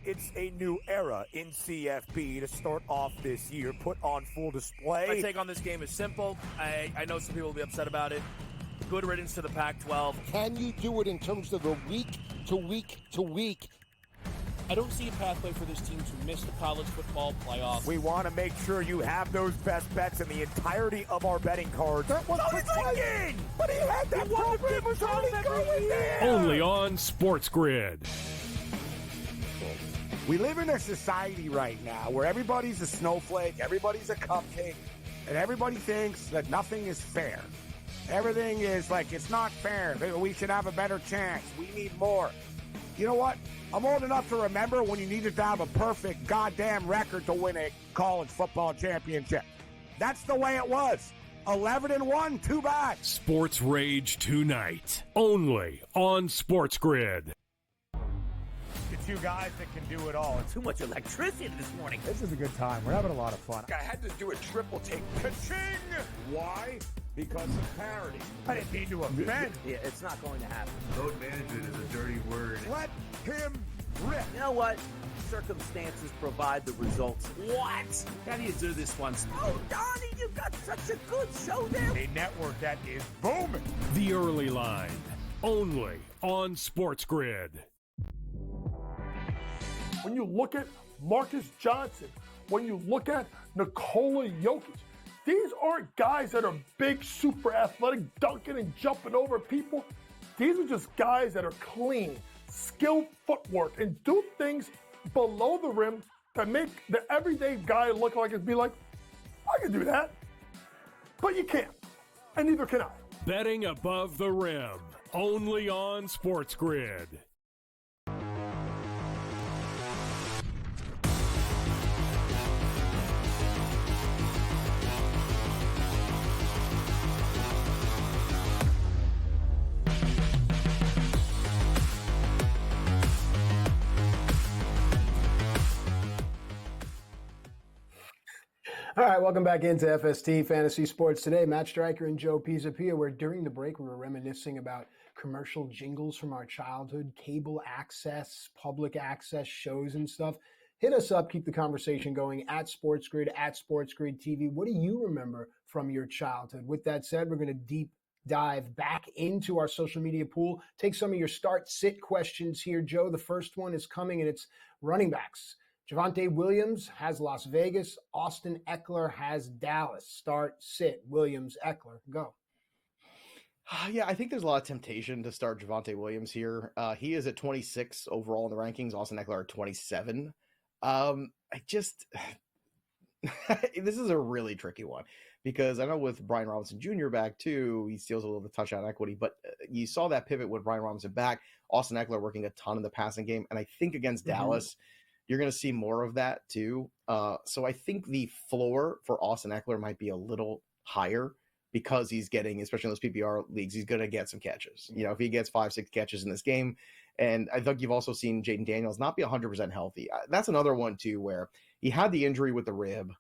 it's a new era in CFP to start off this year, put on full display. My take on this game is simple. I know some people will be upset about it. Good riddance to the Pac-12. Can you do it in terms of a week to week to week? I don't see a pathway for this team to miss the college football playoffs. We want to make sure you have those best bets in the entirety of our betting cards. That was Lincoln! But he had that program was already going there! Only on SportsGrid. We live in a society right now where everybody's a snowflake, everybody's a cupcake, and everybody thinks that nothing is fair. Everything is like, it's not fair. We should have a better chance. We need more. You know what? I'm old enough to remember when you needed to have a perfect goddamn record to win a college football championship. That's the way it was. 11-1, too bad. Sports Rage tonight, only on SportsGrid. The two guys that can do it all. Too much electricity this morning. This is a good time. We're having a lot of fun. I had to do a triple take. Ka-ching! Why? Because of parity. I didn't mean to offend. Yeah, it's not going to happen. Load management is a dirty word. Let him rip. You know what? Circumstances provide the results. What? How do you do this once? Oh, Donnie, you've got such a good show there. A network that is booming. The Early Line, only on SportsGrid. When you look at Marcus Johnson, when you look at Nikola Jokic, these aren't guys that are big, super athletic, dunking and jumping over people. These are just guys that are clean, skilled footwork, and do things below the rim that make the everyday guy look like it'd be like, I can do that. But you can't, and neither can I. Betting above the rim, only on SportsGrid. All right, welcome back into FST Fantasy Sports Today. Matt Stryker and Joe Pisapia, where during the break we were reminiscing about commercial jingles from our childhood, cable access, public access shows and stuff. Hit us up, keep the conversation going at SportsGrid, at SportsGrid TV. What do you remember from your childhood? With that said, we're going to deep dive back into our social media pool. Take some of your start-sit questions here, Joe. The first one is coming, and it's running backs. Javonte Williams has Las Vegas. Austin Eckler has Dallas. Start, sit, Williams, Eckler, go. Yeah, I think there's a lot of temptation to start Javonte Williams here. He is at 26 overall in the rankings. Austin Eckler at 27. This is a really tricky one because I know with Brian Robinson Jr. back too, he steals a little bit of touchdown equity, but you saw that pivot with Brian Robinson back. Austin Eckler working a ton in the passing game, and I think against Dallas, you're going to see more of that too. So I think the floor for Austin Eckler might be a little higher because he's getting, especially in those PPR leagues, he's going to get some catches. You know, if he gets 5-6 catches in this game, and I think you've also seen Jaden Daniels not be 100% healthy. That's another one too, where he had the injury with the rib,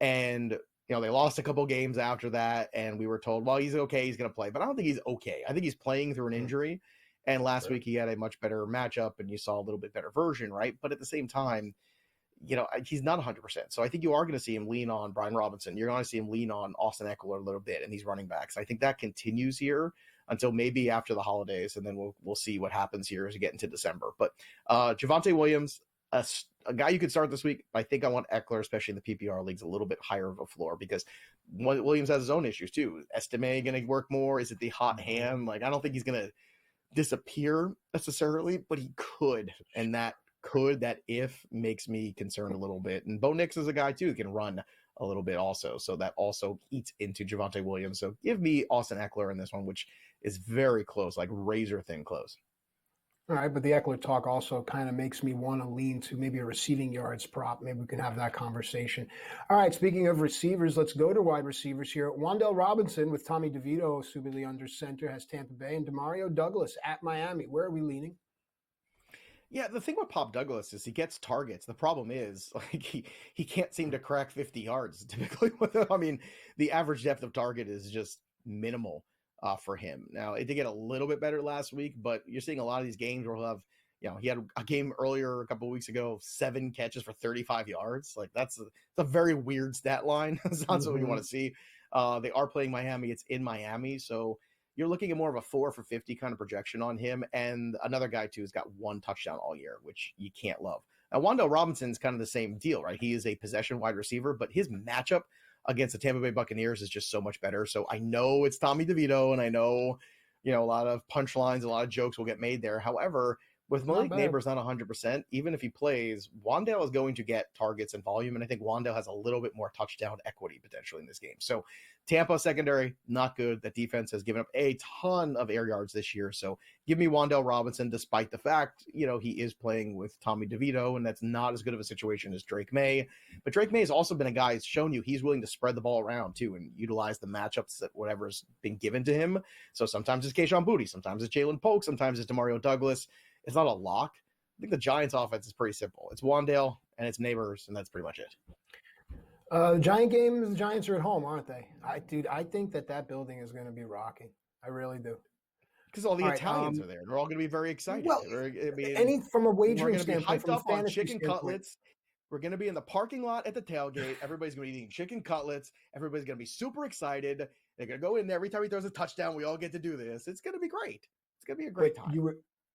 and you know they lost a couple games after that, and we were told, well, he's okay, he's going to play, but I don't think he's okay. I think he's playing through an injury. And last week he had a much better matchup and you saw a little bit better version, right? But at the same time, you know, he's not 100%. So I think you are going to see him lean on Brian Robinson. You're going to see him lean on Austin Eckler a little bit in these running backs. I think that continues here until maybe after the holidays, and then we'll see what happens here as we get into December. But Javonte Williams, a guy you could start this week. I think I want Eckler, especially in the PPR leagues, a little bit higher of a floor because Williams has his own issues too. Estime going to work more? Is it the hot hand? Like, I don't think he's going to disappear necessarily, but he could, and that if makes me concerned a little bit. And Bo Nix is a guy too who can run a little bit also, so that also eats into Javonte Williams. So give me Austin Eckler in this one, which is very close, like razor thin close. All right, but the Eckler talk also kind of makes me want to lean to maybe a receiving yards prop. Maybe we can have that conversation. All right, speaking of receivers, let's go to wide receivers here. Wan'Dale Robinson with Tommy DeVito, assumedly under center, has Tampa Bay, and Demario Douglas at Miami. Where are we leaning? Yeah, the thing with Pop Douglas is he gets targets. The problem is like he can't seem to crack 50 yards typically. I mean, the average depth of target is just minimal for him. Now, it did get a little bit better last week, but you're seeing a lot of these games where he'll have He had a game earlier a couple of weeks ago, 7 catches for 35 yards. Like that's a very weird stat line. It's not something you want to see. They are playing Miami. It's in Miami. So you're looking at more of a 4 for 50 kind of projection on him. And another guy too has got 1 touchdown all year, which you can't love. Now, Wan'Dale Robinson's kind of the same deal, right? He is a possession wide receiver, but his matchup against the Tampa Bay Buccaneers is just so much better. So I know it's Tommy DeVito, and I know, a lot of punchlines, a lot of jokes will get made there. However, with Malik Neighbors not 100%, even if he plays, Wan'Dale is going to get targets and volume, and I think Wan'Dale has a little bit more touchdown equity potentially in this game. So Tampa secondary, not good. That defense has given up a ton of air yards this year. So give me Wan'Dale Robinson, despite the fact, he is playing with Tommy DeVito, and that's not as good of a situation as Drake May. But Drake May has also been a guy who's shown you he's willing to spread the ball around too and utilize the matchups that whatever's been given to him. So sometimes it's Kayshon Boutte, sometimes it's Jalen Polk, sometimes it's Demario Douglas. It's not a lock. I think the Giants offense is pretty simple. It's Wan'Dale and it's Neighbors, and that's pretty much it. The Giant games, the Giants are at home, aren't they? I think that building is going to be rocking. I really do. Because all the Italians are there. They're all going to be very excited. Well, from a wagering standpoint, hyped up on chicken cutlets. We're going to be in the parking lot at the tailgate. Everybody's going to be eating chicken cutlets. Everybody's going to be super excited. They're going to go in there. Every time he throws a touchdown, we all get to do this. It's going to be great. It's going to be a great time.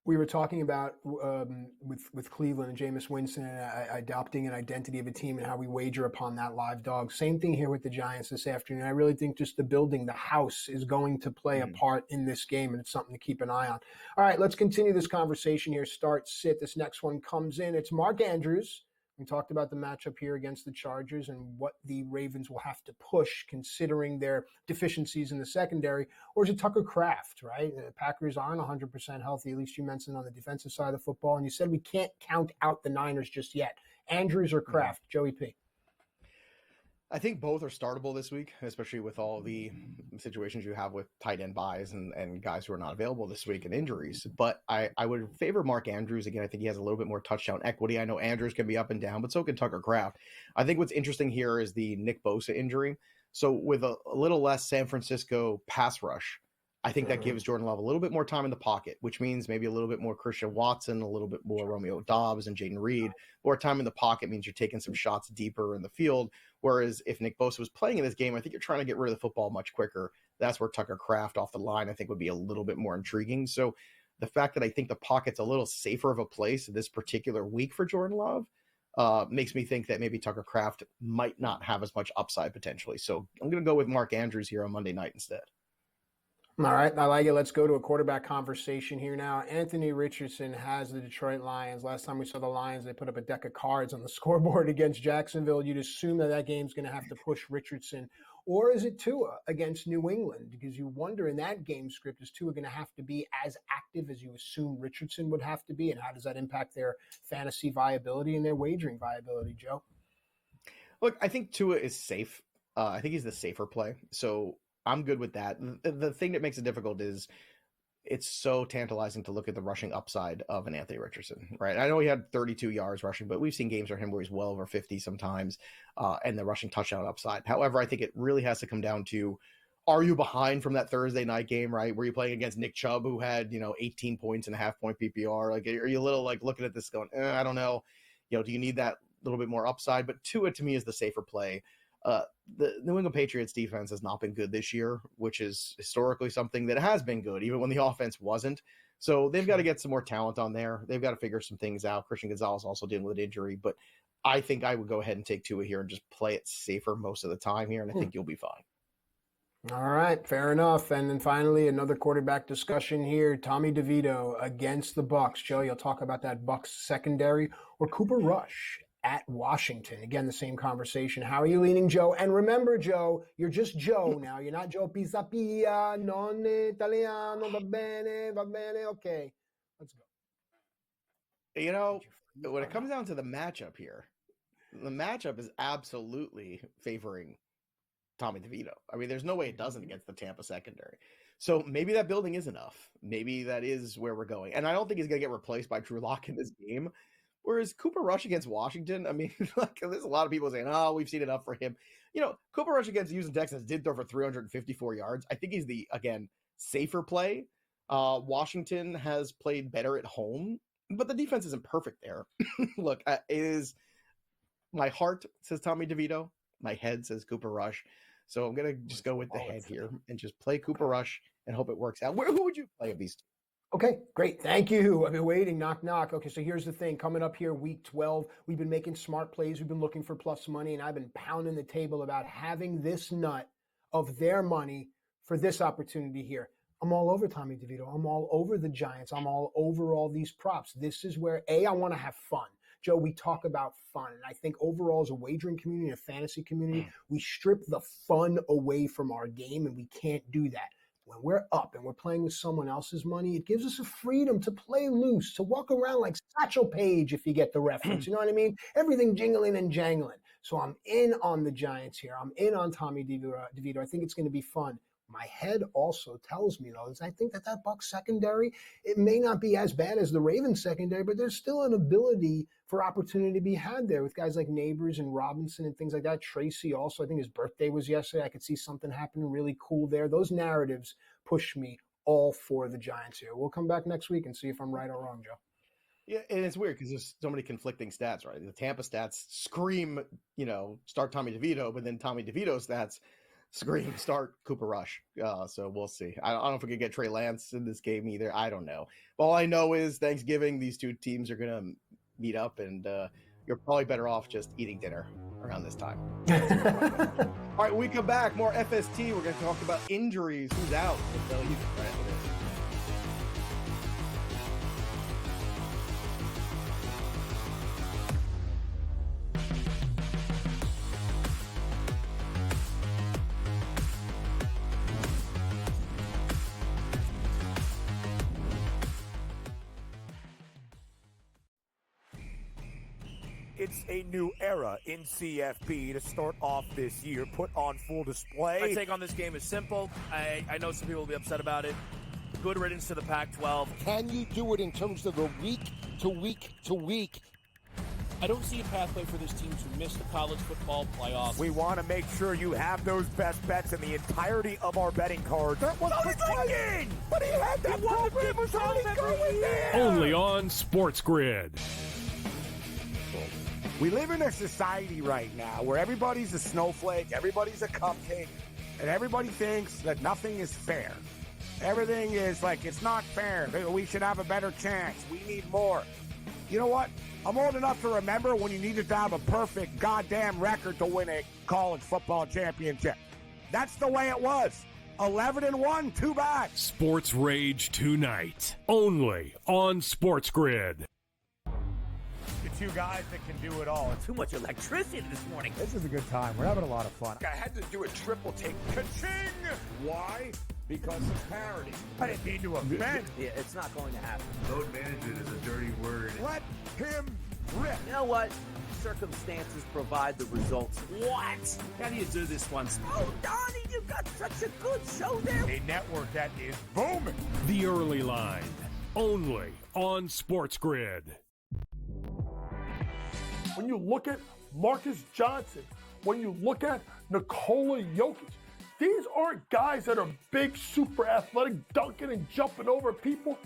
We were talking about with Cleveland and Jameis Winston and adopting an identity of a team and how we wager upon that live dog. Same thing here with the Giants this afternoon. I really think just the building, the house, is going to play a part in this game, and it's something to keep an eye on. All right, let's continue this conversation here. Start, sit. This next one comes in. It's Mark Andrews. We talked about the matchup here against the Chargers and what the Ravens will have to push considering their deficiencies in the secondary. Or is it Tucker Kraft, right? The Packers aren't 100% healthy, at least you mentioned on the defensive side of the football. And you said we can't count out the Niners just yet. Andrews or Kraft? Joey P. I think both are startable this week, especially with all the situations you have with tight end buys and guys who are not available this week and injuries. But I would favor Mark Andrews. Again, I think he has a little bit more touchdown equity. I know Andrews can be up and down, but so can Tucker Kraft. I think what's interesting here is the Nick Bosa injury. So with a little less San Francisco pass rush, I think that gives Jordan Love a little bit more time in the pocket, which means maybe a little bit more Christian Watson, a little bit more Romeo Doubs and Jaden Reed. More time in the pocket means you're taking some shots deeper in the field. Whereas if Nick Bosa was playing in this game, I think you're trying to get rid of the football much quicker. That's where Tucker Kraft off the line, I think, would be a little bit more intriguing. So the fact that I think the pocket's a little safer of a place this particular week for Jordan Love makes me think that maybe Tucker Kraft might not have as much upside potentially. So I'm going to go with Mark Andrews here on Monday night instead. All right, I like it. Let's go to a quarterback conversation here now. Anthony Richardson has the Detroit Lions. Last time we saw the Lions, they put up a deck of cards on the scoreboard against Jacksonville. You'd assume that game's going to have to push Richardson. Or is it Tua against New England? Because you wonder in that game script, is Tua going to have to be as active as you assume Richardson would have to be? And how does that impact their fantasy viability and their wagering viability, Joe? Look, I think Tua is safe. I think he's the safer play. So I'm good with that. The thing that makes it difficult is it's so tantalizing to look at the rushing upside of an Anthony Richardson, right? I know he had 32 yards rushing, but we've seen games for him where he's well over 50 sometimes, and the rushing touchdown upside. However, I think it really has to come down to, are you behind from that Thursday night game, right? Were you playing against Nick Chubb, who had, 18 points and a half-point PPR? Like, are you a little like looking at this going, I don't know, do you need that little bit more upside? But Tua, to me, is the safer play. The New England Patriots defense has not been good this year, which is historically something that has been good, even when the offense wasn't. So they've got to get some more talent on there. They've got to figure some things out. Christian Gonzalez also dealing with an injury, but I think I would go ahead and take Tua here and just play it safer most of the time here, and I think you'll be fine. All right, fair enough. And then finally, another quarterback discussion here. Tommy DeVito against the Bucs. Joe, you'll talk about that Bucs secondary, or Cooper Rush at Washington. Again, the same conversation. How are you leaning, Joe? And remember, Joe, you're just Joe now. You're not Joe Pisapia, non italiano, va bene, okay. Let's go. When it comes down to the matchup here, the matchup is absolutely favoring Tommy DeVito. I mean, there's no way it doesn't against the Tampa secondary. So maybe that building is enough. Maybe that is where we're going. And I don't think he's going to get replaced by Drew Lock in this game. Whereas Cooper Rush against Washington, I mean, there's a lot of people saying, we've seen enough for him. Cooper Rush against Houston Texans did throw for 354 yards. I think he's the, again, safer play. Washington has played better at home but the defense isn't perfect there. Look, my heart says Tommy DeVito, my head says Cooper Rush. So I'm going to just go with the head here and just play Cooper Rush and hope it works out. Who would you play of these two? Okay, great. Thank you. I've been waiting. Knock, knock. Okay, so here's the thing. Coming up here, week 12, we've been making smart plays. We've been looking for plus money, and I've been pounding the table about having this nut of their money for this opportunity here. I'm all over Tommy DeVito. I'm all over the Giants. I'm all over all these props. This is where, I want to have fun. Joe, we talk about fun. And I think overall as a wagering community, a fantasy community, we strip the fun away from our game, and we can't do that. When we're up and we're playing with someone else's money, it gives us a freedom to play loose, to walk around like Satchel Paige, if you get the reference. You know what I mean? Everything jingling and jangling. So I'm in on the Giants here. I'm in on Tommy DeVito. I think it's going to be fun. My head also tells me, though, is I think that Bucs secondary, it may not be as bad as the Ravens secondary, but there's still an ability for opportunity to be had there with guys like Neighbors and Robinson and things like that. Tracy also, I think his birthday was yesterday. I could see something happening really cool there. Those narratives push me all for the Giants here. We'll come back next week and see if I'm right or wrong, Joe. Yeah, and it's weird because there's so many conflicting stats, right? The Tampa stats scream, start Tommy DeVito, but then Tommy DeVito's stats scream start Cooper Rush. So we'll see. I don't know if we could get Trey Lance in this game either. I don't know. But all I know is Thanksgiving, these two teams are going to meet up, and you're probably better off just eating dinner around this time. All right, when we come back, more FST. We're going to talk about injuries. Who's out? We'll tell you right after this. It's a new era in CFP to start off this year, put on full display. My take on this game is simple. I know some people will be upset about it. Good riddance to the Pac-12. Can you do it in terms of the week to week to week? I don't see a pathway for this team to miss the college football playoffs. We want to make sure you have those best bets in the entirety of our betting cards. That was thinking! But he had that program was already going there! Only on SportsGrid. We live in a society right now where everybody's a snowflake, everybody's a cupcake, and everybody thinks that nothing is fair. Everything is like, it's not fair. We should have a better chance. We need more. You know what? I'm old enough to remember when you needed to have a perfect goddamn record to win a college football championship. That's the way it was. 11-1, too bad. Sports Rage tonight, only on SportsGrid. Two guys that can do it all. Too much electricity this morning. This is a good time. We're having a lot of fun. I had to do a triple take. Ka-ching! Why? Because of parity. I didn't mean to offend. Yeah, it's not going to happen. Load management is a dirty word. Let him rip. You know what? Circumstances provide the results. What? How do you do this one? Oh, Donnie, you got such a good show there. A network that is booming. The Early Line, only on SportsGrid. When you look at Marcus Johnson, when you look at Nikola Jokic, these aren't guys that are big, super athletic, dunking and jumping over people.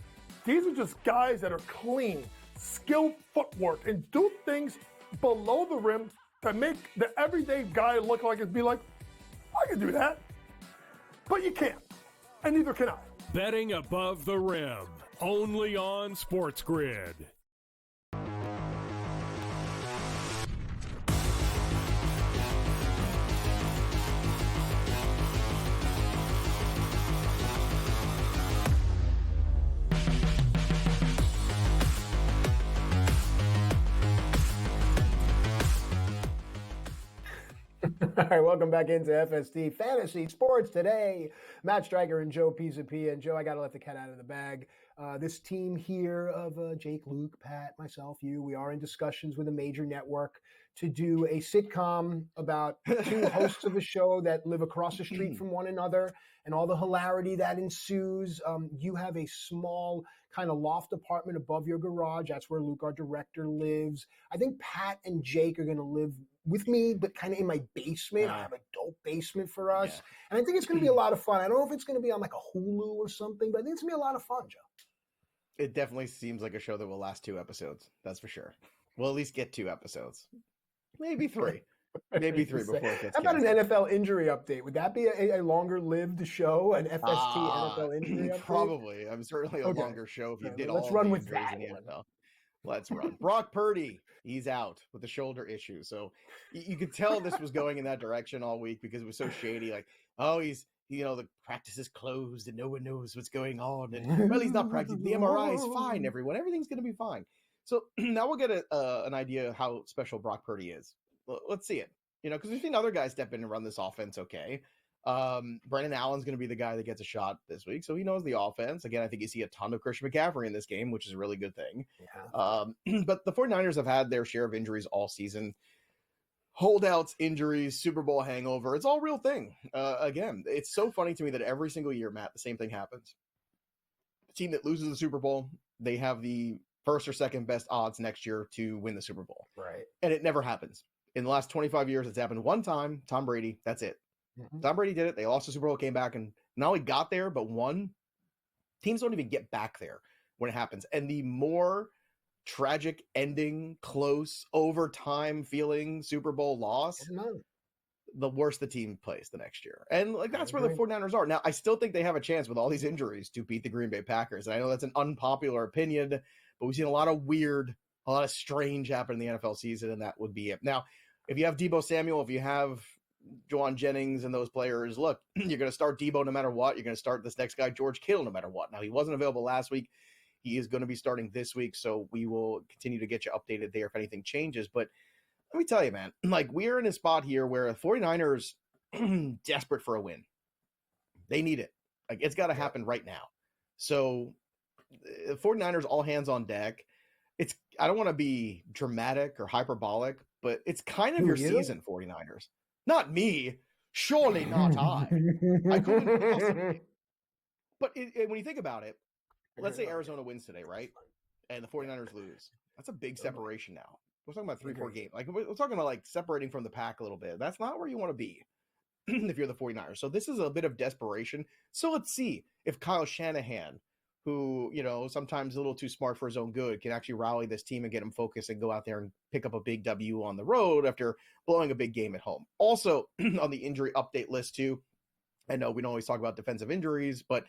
These are just guys that are clean, skilled footwork, and do things below the rim that make the everyday guy look like it'd be like, I can do that. But you can't, and neither can I. Betting above the rim, only on SportsGrid. All right, welcome back into FST Fantasy Sports today. Matt Stryker and Joe Pisapia. And Joe, I got to let the cat out of the bag. This team here of Jake, Luke, Pat, myself, you, we are in discussions with a major network to do a sitcom about two hosts of a show that live across the street from one another and all the hilarity that ensues. You have a small kind of loft apartment above your garage. That's where Luke, our director, lives. I think Pat and Jake are going to live with me, but kind of in my basement. I have a dope basement for us. Yeah. And I think it's going to be a lot of fun. I don't know if it's going to be on like a Hulu or something, but I think it's going to be a lot of fun, Joe. It definitely seems like a show that will last 2 episodes. That's for sure. We'll at least get 2 episodes. Maybe 3. Maybe 3 before it gets How about an canceled. NFL injury update? Would that be a longer-lived show, an FST NFL injury update? Probably. I'm certainly a longer show if you did let's all run the with injuries that in the one. NFL. Let's run. Brock Purdy, he's out with the shoulder issue. So you could tell this was going in that direction all week because it was so shady. Like, oh, the practice is closed and no one knows what's going on. And, well, he's not practicing. The MRI is fine, everyone. Everything's going to be fine. So now we'll get an idea how special Brock Purdy is. Let's see it. Because we've seen other guys step in and run this offense okay. Brandon Allen's going to be the guy that gets a shot this week, so he knows the offense. Again, I think you see a ton of Christian McCaffrey in this game, which is a really good thing. Yeah. But the 49ers have had their share of injuries all season. Holdouts, injuries, Super Bowl hangover. It's all a real thing. Again, it's so funny to me that every single year, Matt, the same thing happens. The team that loses the Super Bowl, they have the first or second best odds next year to win the Super Bowl. Right. And it never happens. In the last 25 years, it's happened one time. Tom Brady, that's it. Mm-hmm. Tom Brady did it. They lost the Super Bowl, came back, and not only got there, but won. Teams don't even get back there when it happens. And the more tragic ending, close, overtime feeling Super Bowl loss, the worse the team plays the next year. And that's where the 49ers are. Now, I still think they have a chance with all these injuries to beat the Green Bay Packers. And I know that's an unpopular opinion, but we've seen a lot of strange happen in the NFL season, and that would be it. Now, if you have Deebo Samuel, if you have Juwan Jennings and those players, look, you're going to start Deebo no matter what. You're going to start this next guy, George Kittle, no matter what. Now, he wasn't available last week. He is going to be starting this week, so we will continue to get you updated there if anything changes. But let me tell you, man, we're in a spot here where the 49ers desperate for a win. They need it. It's got to happen right now. So the 49ers all hands on deck. I don't want to be dramatic or hyperbolic, but it's kind of your season, 49ers. Not me. Surely not I. I couldn't possibly. But when you think about it, let's say Arizona wins today, right? And the 49ers lose. That's a big separation now. We're talking about 3-4 games. We're talking about separating from the pack a little bit. That's not where you want to be if you're the 49ers. So this is a bit of desperation. So let's see if Kyle Shanahan, who, sometimes a little too smart for his own good, can actually rally this team and get them focused and go out there and pick up a big W on the road after blowing a big game at home. Also, on the injury update list, too, I know we don't always talk about defensive injuries, but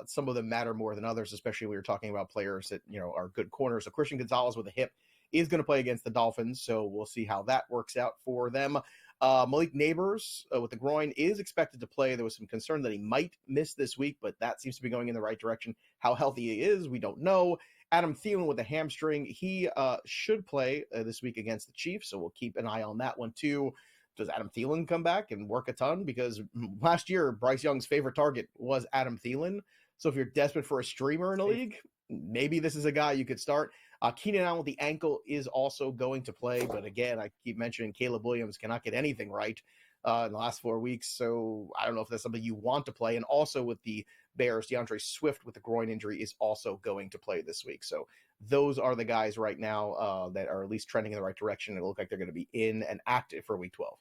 some of them matter more than others, especially when you're talking about players that, are good corners. So Christian Gonzalez with a hip is going to play against the Dolphins, so we'll see how that works out for them. Malik Neighbors with the groin is expected to play. There was some concern that he might miss this week, but that seems to be going in the right direction. How healthy he is, we don't know. Adam Thielen with a hamstring, he should play this week against the Chiefs, so we'll keep an eye on that one too. Does Adam Thielen come back and work a ton? Because last year, Bryce Young's favorite target was Adam Thielen. So if you're desperate for a streamer in a league, maybe this is a guy you could start. Keenan Allen with the ankle is also going to play. But again, I keep mentioning Caleb Williams cannot get anything right in the last 4 weeks. So I don't know if that's something you want to play. And also with the Bears, DeAndre Swift with the groin injury is also going to play this week. So those are the guys right now that are at least trending in the right direction. It looks like they're going to be in and active for week 12.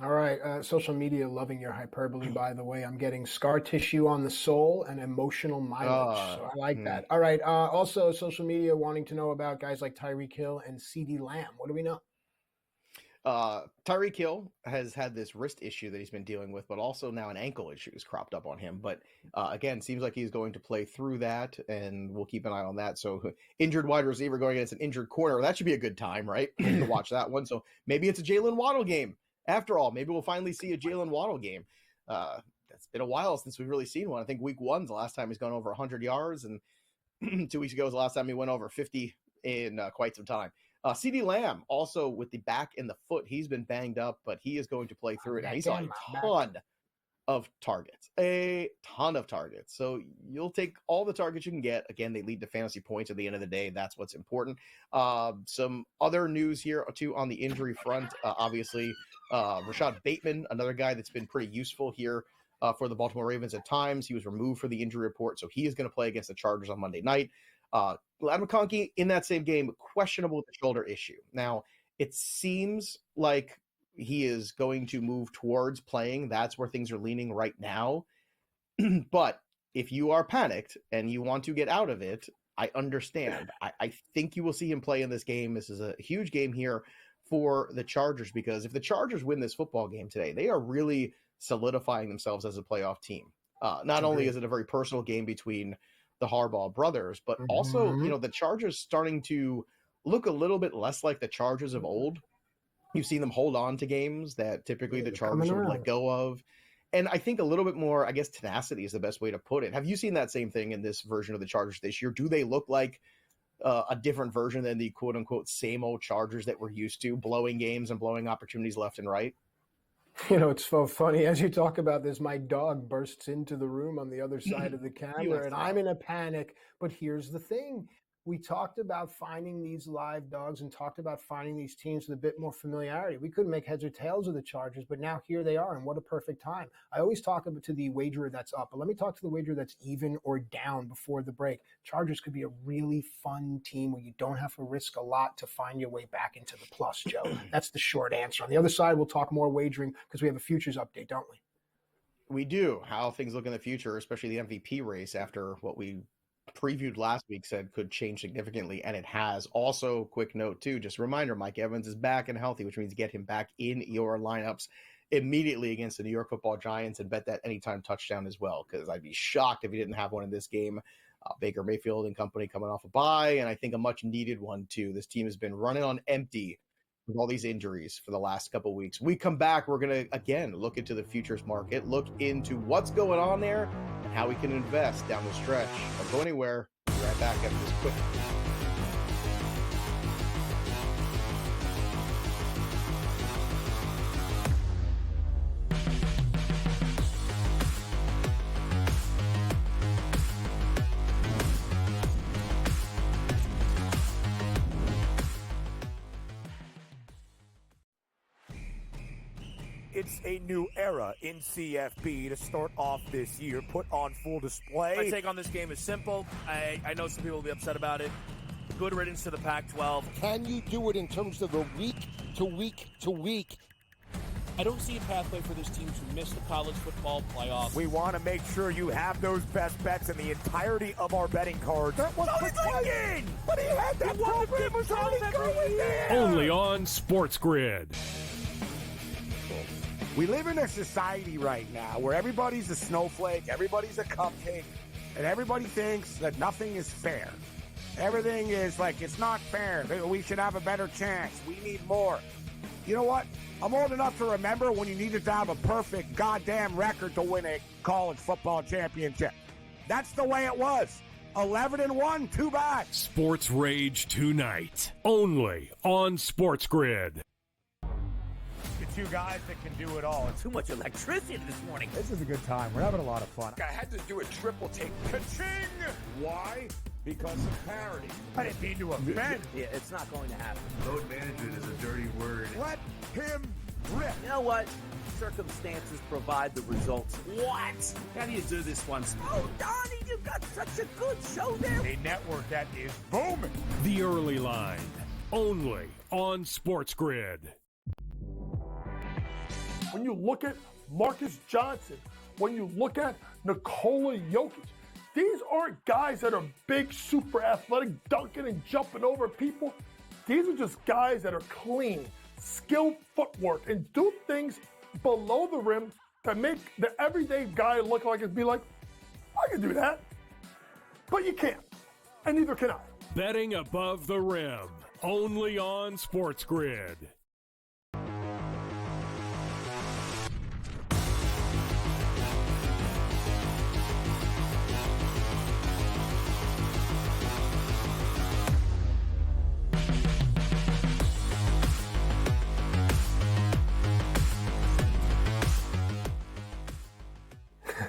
All right. Social media loving your hyperbole, by the way. I'm getting scar tissue on the soul and emotional mileage. So I like that. All right. Also, social media wanting to know about guys like Tyreek Hill and CeeDee Lamb. What do we know? Tyreek Hill has had this wrist issue that he's been dealing with, but also now an ankle issue has cropped up on him. But again, seems like he's going to play through that, and we'll keep an eye on that. So injured wide receiver going against an injured corner. That should be a good time, right? To watch that one. So maybe it's a Jalen Waddle game. After all, maybe we'll finally see a Jalen Waddle game. It's been a while since we've really seen one. I think week 1's the last time he's gone over 100 yards, and 2 weeks ago was the last time he went over 50 in quite some time. CeeDee Lamb, also with the back and the foot, he's been banged up, but he is going to play through it. Now, he's on a ton of targets. So you'll take all the targets you can get. Again, they lead to fantasy points at the end of the day. That's what's important. Some other news here, too, on the injury front. Obviously, Rashad Bateman, another guy that's been pretty useful here for the Baltimore Ravens at times. He was removed for the injury report, so he is going to play against the Chargers on Monday night. Glad McConkey in that same game, questionable with the shoulder issue. Now, it seems like he is going to move towards playing. That's where things are leaning right now. But if you are panicked and you want to get out of it, I understand. I think you will see him play in this game. This is a huge game here for the Chargers, because if the Chargers win this football game today, they are really solidifying themselves as a playoff team. Not only is it a very personal game between the Harbaugh brothers, but also, the Chargers starting to look a little bit less like the Chargers of old. You've seen them hold on to games that typically the Chargers would let go of. And I think a little bit more, I guess, tenacity is the best way to put it. Have you seen that same thing in this version of the Chargers this year? Do they look like a different version than the quote-unquote same old Chargers that we're used to, blowing games and blowing opportunities left and right? It's so funny. As you talk about this, my dog bursts into the room on the other side of the camera, and I'm in a panic. But here's the thing. We talked about finding these live dogs and talked about finding these teams with a bit more familiarity. We couldn't make heads or tails of the Chargers, but now here they are, and what a perfect time. I always talk about to the wagerer that's up, but let me talk to the wagerer that's even or down before the break. Chargers could be a really fun team where you don't have to risk a lot to find your way back into the plus, Joe. That's the short answer. On the other side, we'll talk more wagering because we have a futures update, don't we? We do. How things look in the future, especially the MVP race after what we previewed last week said could change significantly, and it has. Also, quick note too, just a reminder, Mike Evans is back and healthy, which means get him back in your lineups immediately against the New York Football Giants, and bet that anytime touchdown as well, because I'd be shocked if he didn't have one in this game. Baker Mayfield and company coming off a bye, and I think a much needed one too. This team has been running on empty with all these injuries for the last couple of weeks. We come back, we're going to, again, look into the futures market, look into what's going on there and how we can invest down the stretch. Don't go anywhere. Be right back after this quick. It's a new era in CFB to start off this year, put on full display. My take on this game is simple. I know some people will be upset about it. Good riddance to the Pac-12. Can you do it in terms of a week to week to week? I don't see a pathway for this team to miss the college football playoffs. We want to make sure you have those best bets in the entirety of our betting cards. That was Lincoln! But he had that program was already going there! Only on SportsGrid. We live in a society right now where everybody's a snowflake, everybody's a cupcake, and everybody thinks that nothing is fair. Everything is like, it's not fair. We should have a better chance. We need more. You know what? I'm old enough to remember when you needed to have a perfect goddamn record to win a college football championship. That's the way it was. 11-1, too bad. Sports Rage tonight, only on SportsGrid. The two guys that can do it all. Too much electricity this morning. This is a good time. We're having a lot of fun. I had to do a triple take. Ka-ching! Why? Because of parity. I didn't mean to offend. Yeah, it's not going to happen. Load management is a dirty word. Let him rip. You know what? Circumstances provide the results. What? How do you do this one? Oh, Donnie, you've got such a good show there. A network that is booming. The Early Line, only on SportsGrid. When you look at Marcus Johnson, when you look at Nikola Jokic, these aren't guys that are big, super athletic, dunking and jumping over people. These are just guys that are clean, skilled footwork, and do things below the rim that make the everyday guy look like it'd be like, I can do that. But you can't, and neither can I. Betting above the rim, only on SportsGrid.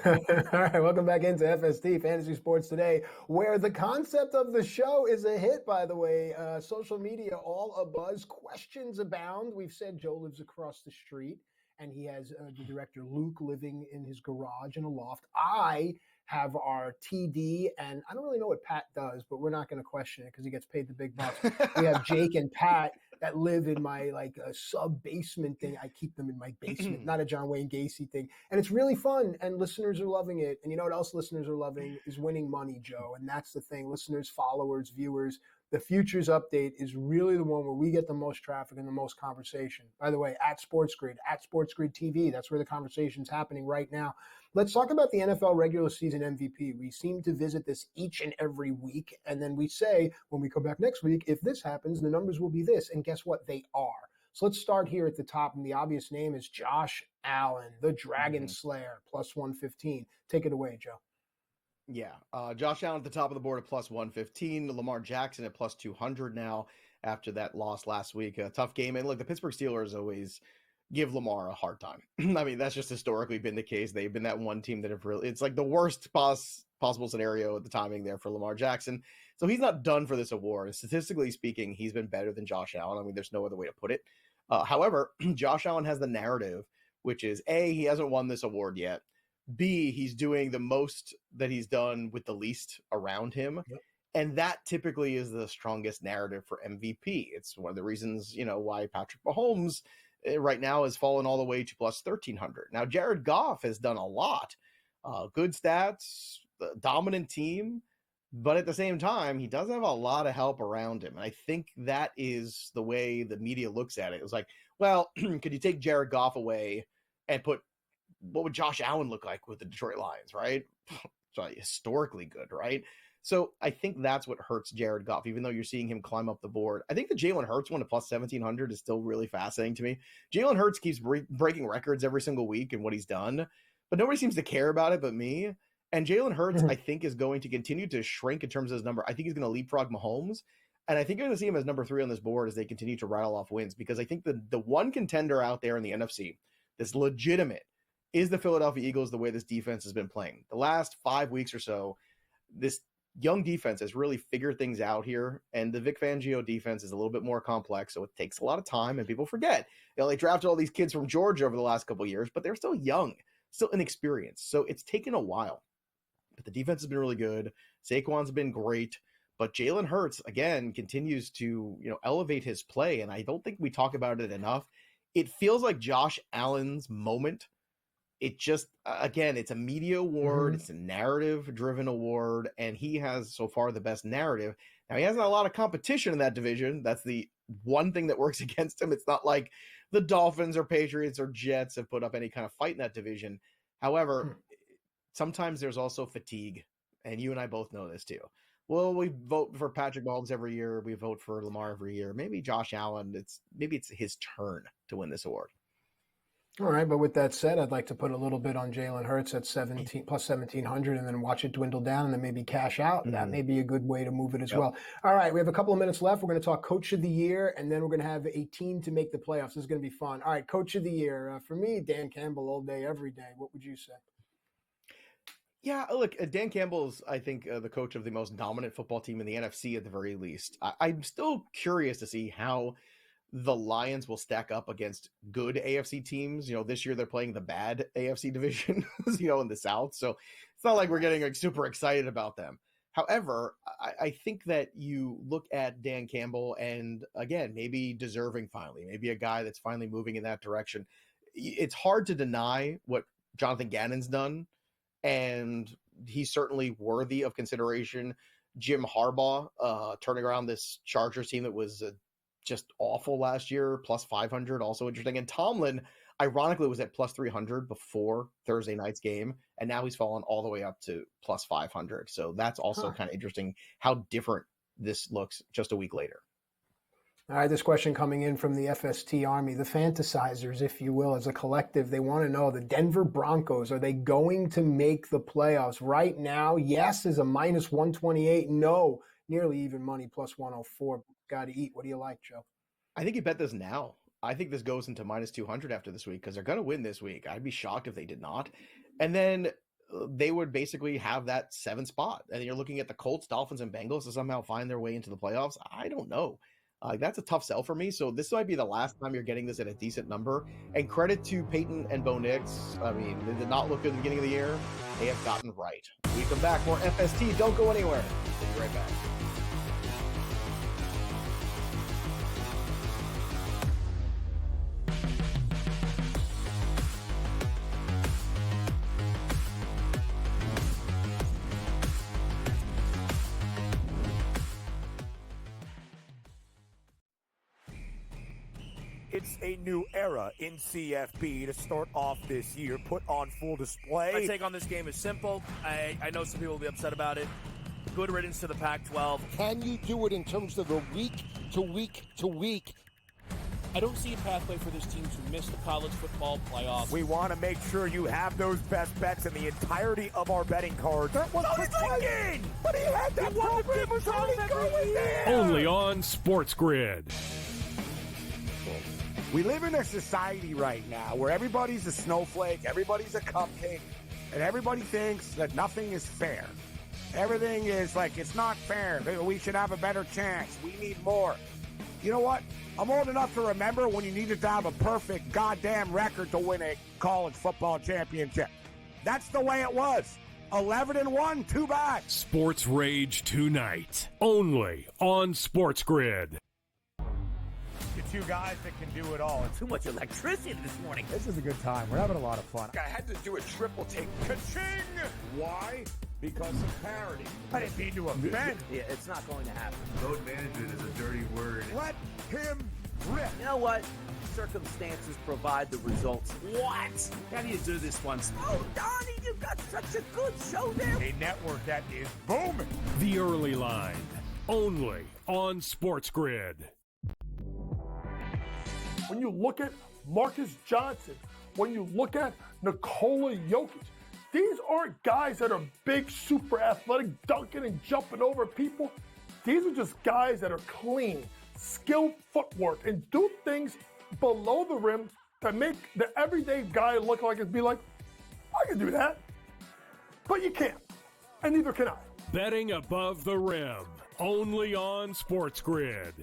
All right, welcome back into FST, Fantasy Sports Today, where the concept of the show is a hit, by the way. Social media, all abuzz, questions abound. We've said Joe lives across the street, and he has the director Luke living in his garage in a loft. I have our TD, and I don't really know what Pat does, but we're not going to question it because he gets paid the big bucks. We have Jake and Pat that live in my like sub basement thing. I keep them in my basement, not a John Wayne Gacy thing. And it's really fun, and listeners are loving it. And you know what else listeners are loving is winning money, Joe. And that's the thing. Listeners, followers, viewers. The Futures Update is really the one where we get the most traffic and the most conversation. By the way, at SportsGrid TV, that's where the conversation's happening right now. Let's talk about the NFL regular season MVP. We seem to visit this each and every week, and then we say, when we come back next week, if this happens, the numbers will be this. And guess what? They are. So let's start here at the top, and the obvious name is Josh Allen, the Dragon Slayer, plus 115. Take it away, Joe. Yeah, Josh Allen at the top of the board at plus 115. Lamar Jackson at plus 200 now after that loss last week. A tough game. And look, the Pittsburgh Steelers always give Lamar a hard time. I mean, that's just historically been the case. They've been that one team that have really, it's like the worst possible scenario at the timing there for Lamar Jackson. So he's not done for this award. And statistically speaking, he's been better than Josh Allen. I mean, there's no other way to put it. However, Josh Allen has the narrative, which is A, he hasn't won this award yet. B, he's doing the most that he's done with the least around him. Yep. And that typically is the strongest narrative for MVP. It's one of the reasons, why Patrick Mahomes right now has fallen all the way to plus 1,300. Now, Jared Goff has done a lot. Good stats, dominant team. But at the same time, he does have a lot of help around him. And I think that is the way the media looks at it. It was like, well, could you take Jared Goff away and put, what would Josh Allen look like with the Detroit Lions, right? So historically good, right? So I think that's what hurts Jared Goff, even though you're seeing him climb up the board. I think the Jalen Hurts one at plus 1,700 is still really fascinating to me. Jalen Hurts keeps breaking records every single week and what he's done, but nobody seems to care about it but me. And Jalen Hurts, I think, is going to continue to shrink in terms of his number. I think he's going to leapfrog Mahomes. And I think you're going to see him as number 3 on this board as they continue to rattle off wins, because I think the one contender out there in the NFC that's legitimate is the Philadelphia Eagles, the way this defense has been playing. The last 5 weeks or so, this young defense has really figured things out here, and the Vic Fangio defense is a little bit more complex, so it takes a lot of time, and people forget. They drafted all these kids from Georgia over the last couple of years, but they're still young, still inexperienced, so it's taken a while. But the defense has been really good. Saquon's been great, but Jalen Hurts, again, continues to elevate his play, and I don't think we talk about it enough. It feels like Josh Allen's moment. It just, again, it's a media award. It's a narrative-driven award, and he has, so far, the best narrative. Now, he hasn't a lot of competition in that division. That's the one thing that works against him. It's not like the Dolphins or Patriots or Jets have put up any kind of fight in that division. However, sometimes there's also fatigue, and you and I both know this, too. Well, we vote for Patrick Mahomes every year. We vote for Lamar every year. Maybe Josh Allen, maybe it's his turn to win this award. All right, but with that said, I'd like to put a little bit on Jalen Hurts at plus 1,700 and then watch it dwindle down and then maybe cash out. That may be a good way to move it as well. All right, we have a couple of minutes left. We're going to talk Coach of the Year, and then we're going to have a team to make the playoffs. This is going to be fun. All right, Coach of the Year. For me, Dan Campbell all day, every day. What would you say? Yeah, look, Dan Campbell's, I think, the coach of the most dominant football team in the NFC at the very least. I'm still curious to see how the Lions will stack up against good AFC teams. This year they're playing the bad AFC division, in the South. So it's not like we're getting super excited about them. However, I think that you look at Dan Campbell and, again, maybe deserving finally, maybe a guy that's finally moving in that direction. It's hard to deny what Jonathan Gannon's done, and he's certainly worthy of consideration. Jim Harbaugh turning around this Chargers team that was just awful last year, plus 500, also interesting. And Tomlin, ironically, was at plus 300 before Thursday night's game, and now he's fallen all the way up to plus 500. So that's also kind of interesting how different this looks just a week later. All right, this question coming in from the FST Army, the fantasizers, if you will, as a collective. They want to know, the Denver Broncos, are they going to make the playoffs? Right now, yes is a minus 128. No, nearly even money, plus 104. Got to eat. What do you like, Joe? I think you bet this now. I think this goes into minus 200 after this week because they're going to win this week. I'd be shocked if they did not. And then they would basically have that 7th spot. And you're looking at the Colts, Dolphins, and Bengals to somehow find their way into the playoffs. I don't know. That's a tough sell for me. So this might be the last time you're getting this at a decent number. And credit to Peyton and Bo Nix. I mean, they did not look good at the beginning of the year. They have gotten right. We come back. More FST. Don't go anywhere. We'll be right back. It's a new era in CFB to start off this year, put on full display. My take on this game is simple. I know some people will be upset about it. Good riddance to the Pac-12. Can you do it in terms of a week to week to week? I don't see a pathway for this team to miss the college football playoffs. We want to make sure you have those best bets in the entirety of our betting cards. That was Lincoln! But he had that program was already going there! Only on SportsGrid. We live in a society right now where everybody's a snowflake, everybody's a cupcake, and everybody thinks that nothing is fair. Everything is like, it's not fair. We should have a better chance. We need more. You know what? I'm old enough to remember when you needed to have a perfect goddamn record to win a college football championship. That's the way it was. 11-1, too bad. Sports Rage tonight, only on SportsGrid. The two guys that can do it all. Too much electricity this morning. This is a good time. We're having a lot of fun. I had to do a triple take. Ka-ching! Why? Because of parity. I didn't mean to offend. Yeah, it's not going to happen. Load management is a dirty word. Let him rip. You know what? Circumstances provide the results. What? How do you do this one? Oh, Donnie, you've got such a good show there. A network that is booming. The Early Line, only on SportsGrid. When you look at Marcus Johnson, when you look at Nikola Jokic, these aren't guys that are big, super athletic, dunking and jumping over people. These are just guys that are clean, skilled footwork, and do things below the rim that make the everyday guy look like it'd be like, I can do that. But you can't, and neither can I. Betting above the rim, only on SportsGrid.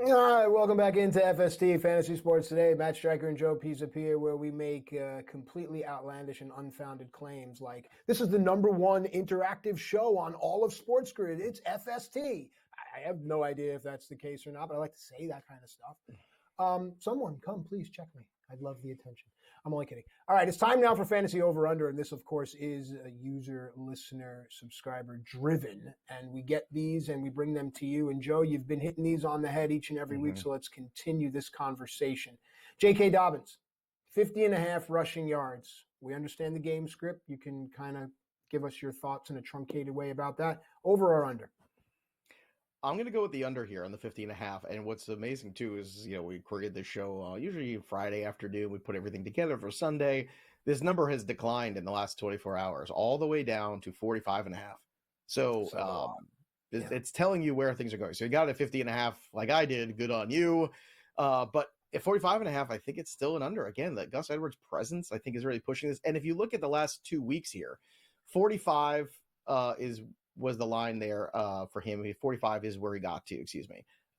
All right, welcome back into FST Fantasy Sports Today. Matt Stryker and Joe Pisapia, where we make completely outlandish and unfounded claims like, this is the #1 interactive show on all of SportsGrid. It's FST. I have no idea if that's the case or not, but I like to say that kind of stuff. Someone, come, please check me. I'd love the attention. I'm only kidding. All right, it's time now for Fantasy Over Under, and this, of course, is a user, listener, subscriber driven, and we get these and we bring them to you. And Joe, you've been hitting these on the head each and every week, so let's continue this conversation. J.K. Dobbins, 50.5 rushing yards. We understand the game script. You can kind of give us your thoughts in a truncated way about that. Over or under? I'm going to go with the under here on the 50.5. And what's amazing, too, is, we created this show usually Friday afternoon. We put everything together for Sunday. This number has declined in the last 24 hours, all the way down to 45.5. So it's telling you where things are going. So you got a 50.5 like I did. Good on you. But at 45.5, I think it's still an under. Again, the Gus Edwards presence, I think, is really pushing this. And if you look at the last 2 weeks here, 45 was the line there for him. 45 is where he got to,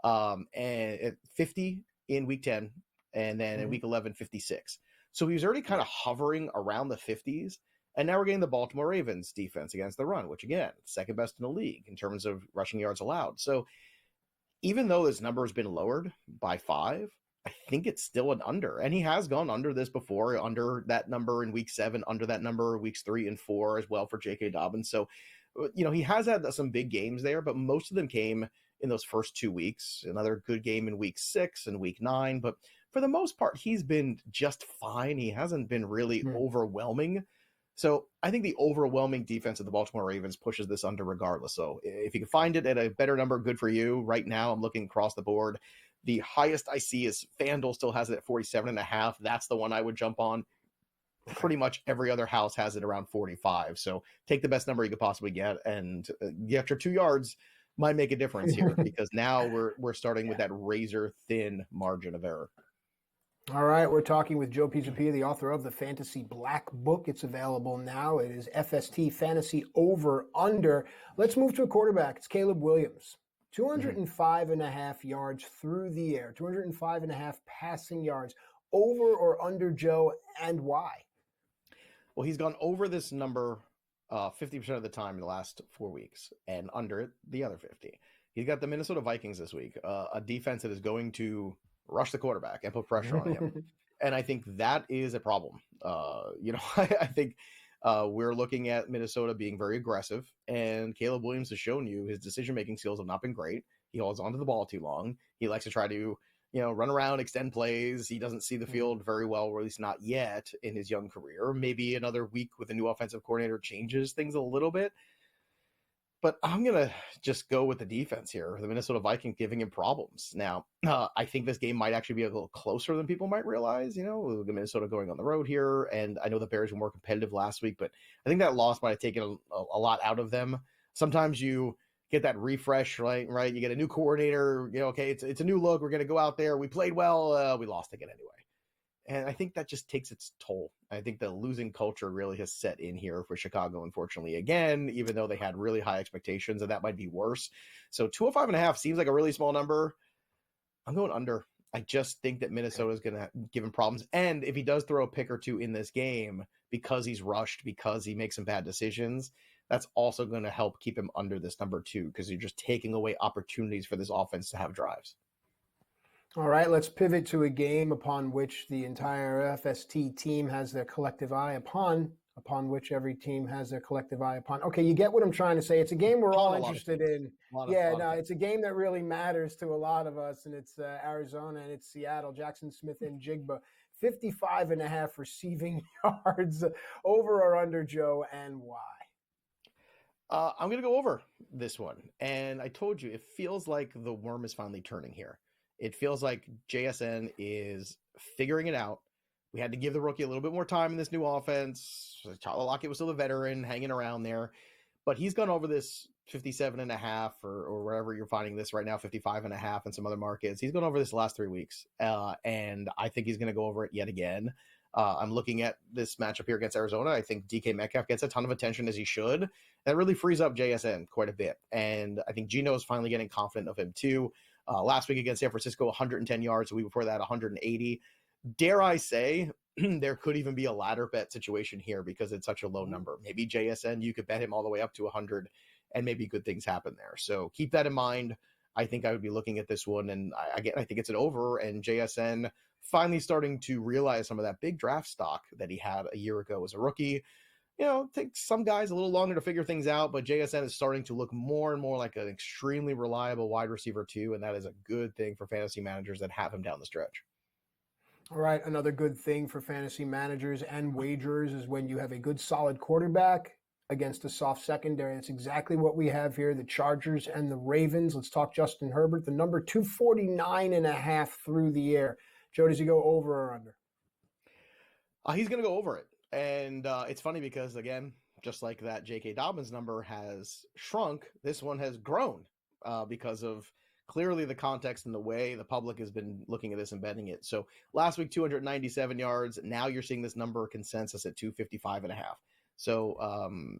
and at 50 in week 10, and then in week 11, 56. So he was already kind of hovering around the 50s, and now we're getting the Baltimore Ravens defense against the run, which, again, second best in the league in terms of rushing yards allowed. So even though this number has been lowered by 5, I think it's still an under, and he has gone under this before, under that number in week 7, under that number weeks 3 and 4 as well for J.K. Dobbins. So he has had some big games there, but most of them came in those first 2 weeks. Another good game in week 6 and week 9. But for the most part, he's been just fine. He hasn't been really overwhelming. So I think the overwhelming defense of the Baltimore Ravens pushes this under regardless. So if you can find it at a better number, good for you. Right now, I'm looking across the board. The highest I see is FanDuel still has it at 47.5. That's the one I would jump on. Pretty much every other house has it around 45. So take the best number you could possibly get, and the extra 2 yards might make a difference here because now we're starting with that razor thin margin of error. All right, we're talking with Joe Pisapia, the author of the Fantasy Black Book. It's available now. It is FST Fantasy Over Under. Let's move to a quarterback. It's Caleb Williams. 205.5 yards through the air, 205.5 passing yards. Over or under, Joe, and why? Well, he's gone over this number 50% of the time in the last 4 weeks, and under it the other 50. He's got the Minnesota Vikings this week, a defense that is going to rush the quarterback and put pressure on him. And I think that is a problem. I think we're looking at Minnesota being very aggressive, and Caleb Williams has shown you his decision-making skills have not been great. He holds onto the ball too long. He likes to try to, run around, extend plays. He doesn't see the field very well, or at least not yet in his young career. Maybe another week with a new offensive coordinator changes things a little bit. But I'm going to just go with the defense here. The Minnesota Vikings giving him problems. Now, I think this game might actually be a little closer than people might realize, the Minnesota going on the road here. And I know the Bears were more competitive last week, but I think that loss might have taken a lot out of them. Sometimes you get that refresh, right? You get a new coordinator, okay, it's a new look. We're going to go out there. We played well. We lost again anyway. And I think that just takes its toll. I think the losing culture really has set in here for Chicago, unfortunately, again, even though they had really high expectations, and that might be worse. So 205.5 seems like a really small number. I'm going under. I just think that Minnesota is going to give him problems. And if he does throw a pick or two in this game because he's rushed, because he makes some bad decisions, that's also going to help keep him under this number 2, because you're just taking away opportunities for this offense to have drives. All right, let's pivot to a game upon which the entire FST team has their collective eye upon which every team has their collective eye upon. Okay, you get what I'm trying to say. It's a game we're all interested in. It's a game that really matters to a lot of us, and it's Arizona and it's Seattle. Jackson Smith and Jigba, 55.5 receiving yards, over or under, Joe, and why? I'm going to go over this one. And I told you, it feels like the worm is finally turning here. It feels like JSN is figuring it out. We had to give the rookie a little bit more time in this new offense. Tyler Lockett was still a veteran hanging around there, but he's gone over this 57.5 or wherever you're finding this right now, 55.5 in some other markets. He's gone over this the last 3 weeks, and I think he's going to go over it yet again. I'm looking at this matchup here against Arizona. I think DK Metcalf gets a ton of attention, as he should. That really frees up JSN quite a bit, and I think Gino is finally getting confident of him too. Last week against San Francisco, 110 yards. The week before that, 180. Dare I say, there could even be a ladder bet situation here because it's such a low number. Maybe JSN, you could bet him all the way up to 100, and maybe good things happen there. So keep that in mind. I think I would be looking at this one, and I think it's an over, and JSN finally starting to realize some of that big draft stock that he had a year ago as a rookie. It takes some guys a little longer to figure things out, but JSN is starting to look more and more like an extremely reliable wide receiver too, and that is a good thing for fantasy managers that have him down the stretch. All right, another good thing for fantasy managers and wagers is when you have a good solid quarterback against a soft secondary. That's exactly what we have here, the Chargers and the Ravens. Let's talk Justin Herbert, the number 249.5 through the air. Joe, does he go over or under? He's going to go over it. And it's funny because, again, just like that J.K. Dobbins number has shrunk, this one has grown because of clearly the context and the way the public has been looking at this and betting it. So last week, 297 yards. Now you're seeing this number consensus at 255.5. So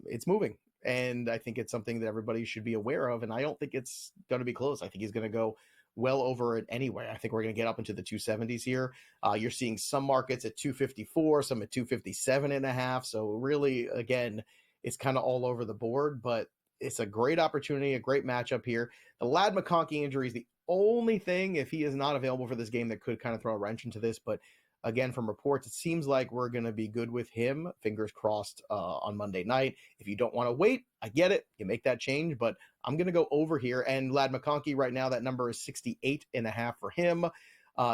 it's moving. And I think it's something that everybody should be aware of. And I don't think it's going to be close. I think he's going to go well over it anyway. I think we're going to get up into the 270s here. You're seeing some markets at 254, some at 257.5. So really, again, it's kind of all over the board, but it's a great opportunity, a great matchup here. The Ladd McConkey injury is the only thing, if he is not available for this game, that could kind of throw a wrench into this. But again, from reports, it seems like we're going to be good with him. Fingers crossed on Monday night. If you don't want to wait, I get it. You make that change, but I'm going to go over here. And Ladd McConkey right now, that number is 68.5 for him.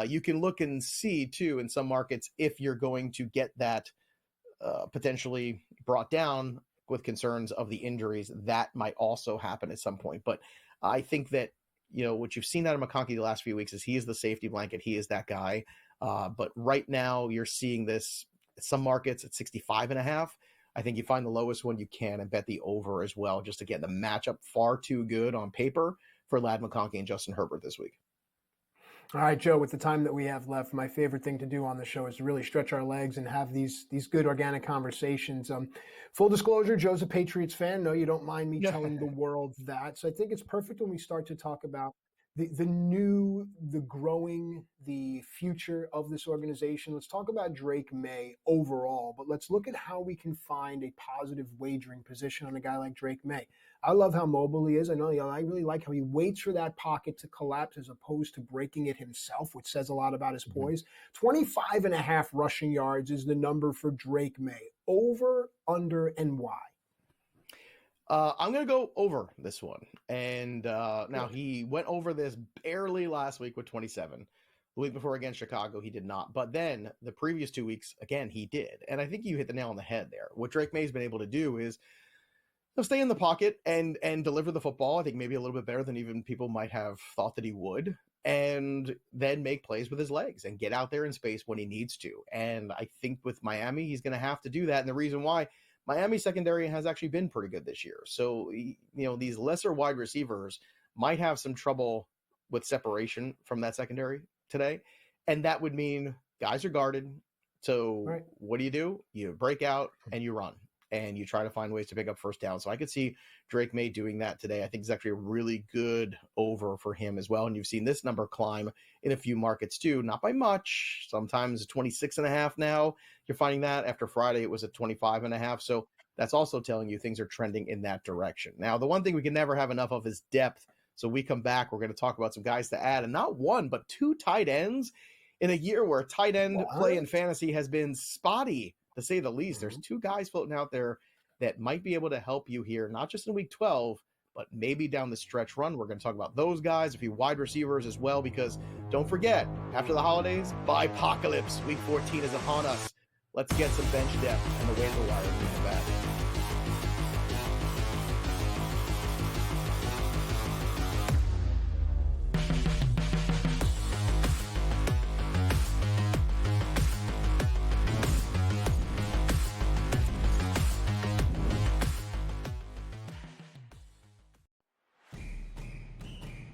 You can look and see, too, in some markets, if you're going to get that potentially brought down with concerns of the injuries. That might also happen at some point. But I think that, what you've seen out of McConkey the last few weeks is he is the safety blanket. He is that guy. But right now you're seeing this, some markets at 65.5. I think you find the lowest one you can and bet the over as well, just to get the matchup far too good on paper for Ladd McConkey and Justin Herbert this week. All right, Joe, with the time that we have left, my favorite thing to do on the show is to really stretch our legs and have these good organic conversations. Full disclosure, Joe's a Patriots fan. No, you don't mind me telling the world that. So I think it's perfect when we start to talk about the growing, the future of this organization. Let's talk about Drake May overall, but let's look at how we can find a positive wagering position on a guy like Drake May. I love how mobile he is. I really like how he waits for that pocket to collapse as opposed to breaking it himself, which says a lot about his poise. 25.5 rushing yards is the number for Drake May. Over, under, and why? I'm going to go over this one. And now he went over this barely last week with 27. The week before against Chicago, he did not. But then the previous 2 weeks, again, he did. And I think you hit the nail on the head there. What Drake May's been able to do is he'll stay in the pocket and deliver the football. I think maybe a little bit better than even people might have thought that he would. And then make plays with his legs and get out there in space when he needs to. And I think with Miami, he's going to have to do that. And the reason why, Miami secondary has actually been pretty good this year. So, these lesser wide receivers might have some trouble with separation from that secondary today. And that would mean guys are guarded. So What do? You break out and you run. And you try to find ways to pick up first down. So I could see Drake May doing that today. I think it's actually a really good over for him as well. And you've seen this number climb in a few markets too, not by much. Sometimes 26.5 now. You're finding that after Friday, it was at 25.5. So that's also telling you things are trending in that direction. Now, the one thing we can never have enough of is depth. So we come back, we're going to talk about some guys to add, and not one, but 2 tight ends in a year where tight end play in fantasy has been spotty, to say the least. There's 2 guys floating out there that might be able to help you here, not just in week 12, but maybe down the stretch run. We're going to talk about those guys, a few wide receivers as well, because don't forget, after the holidays, Bipocalypse, week 14 is upon us. Let's get some bench depth and the waiver wire moving back.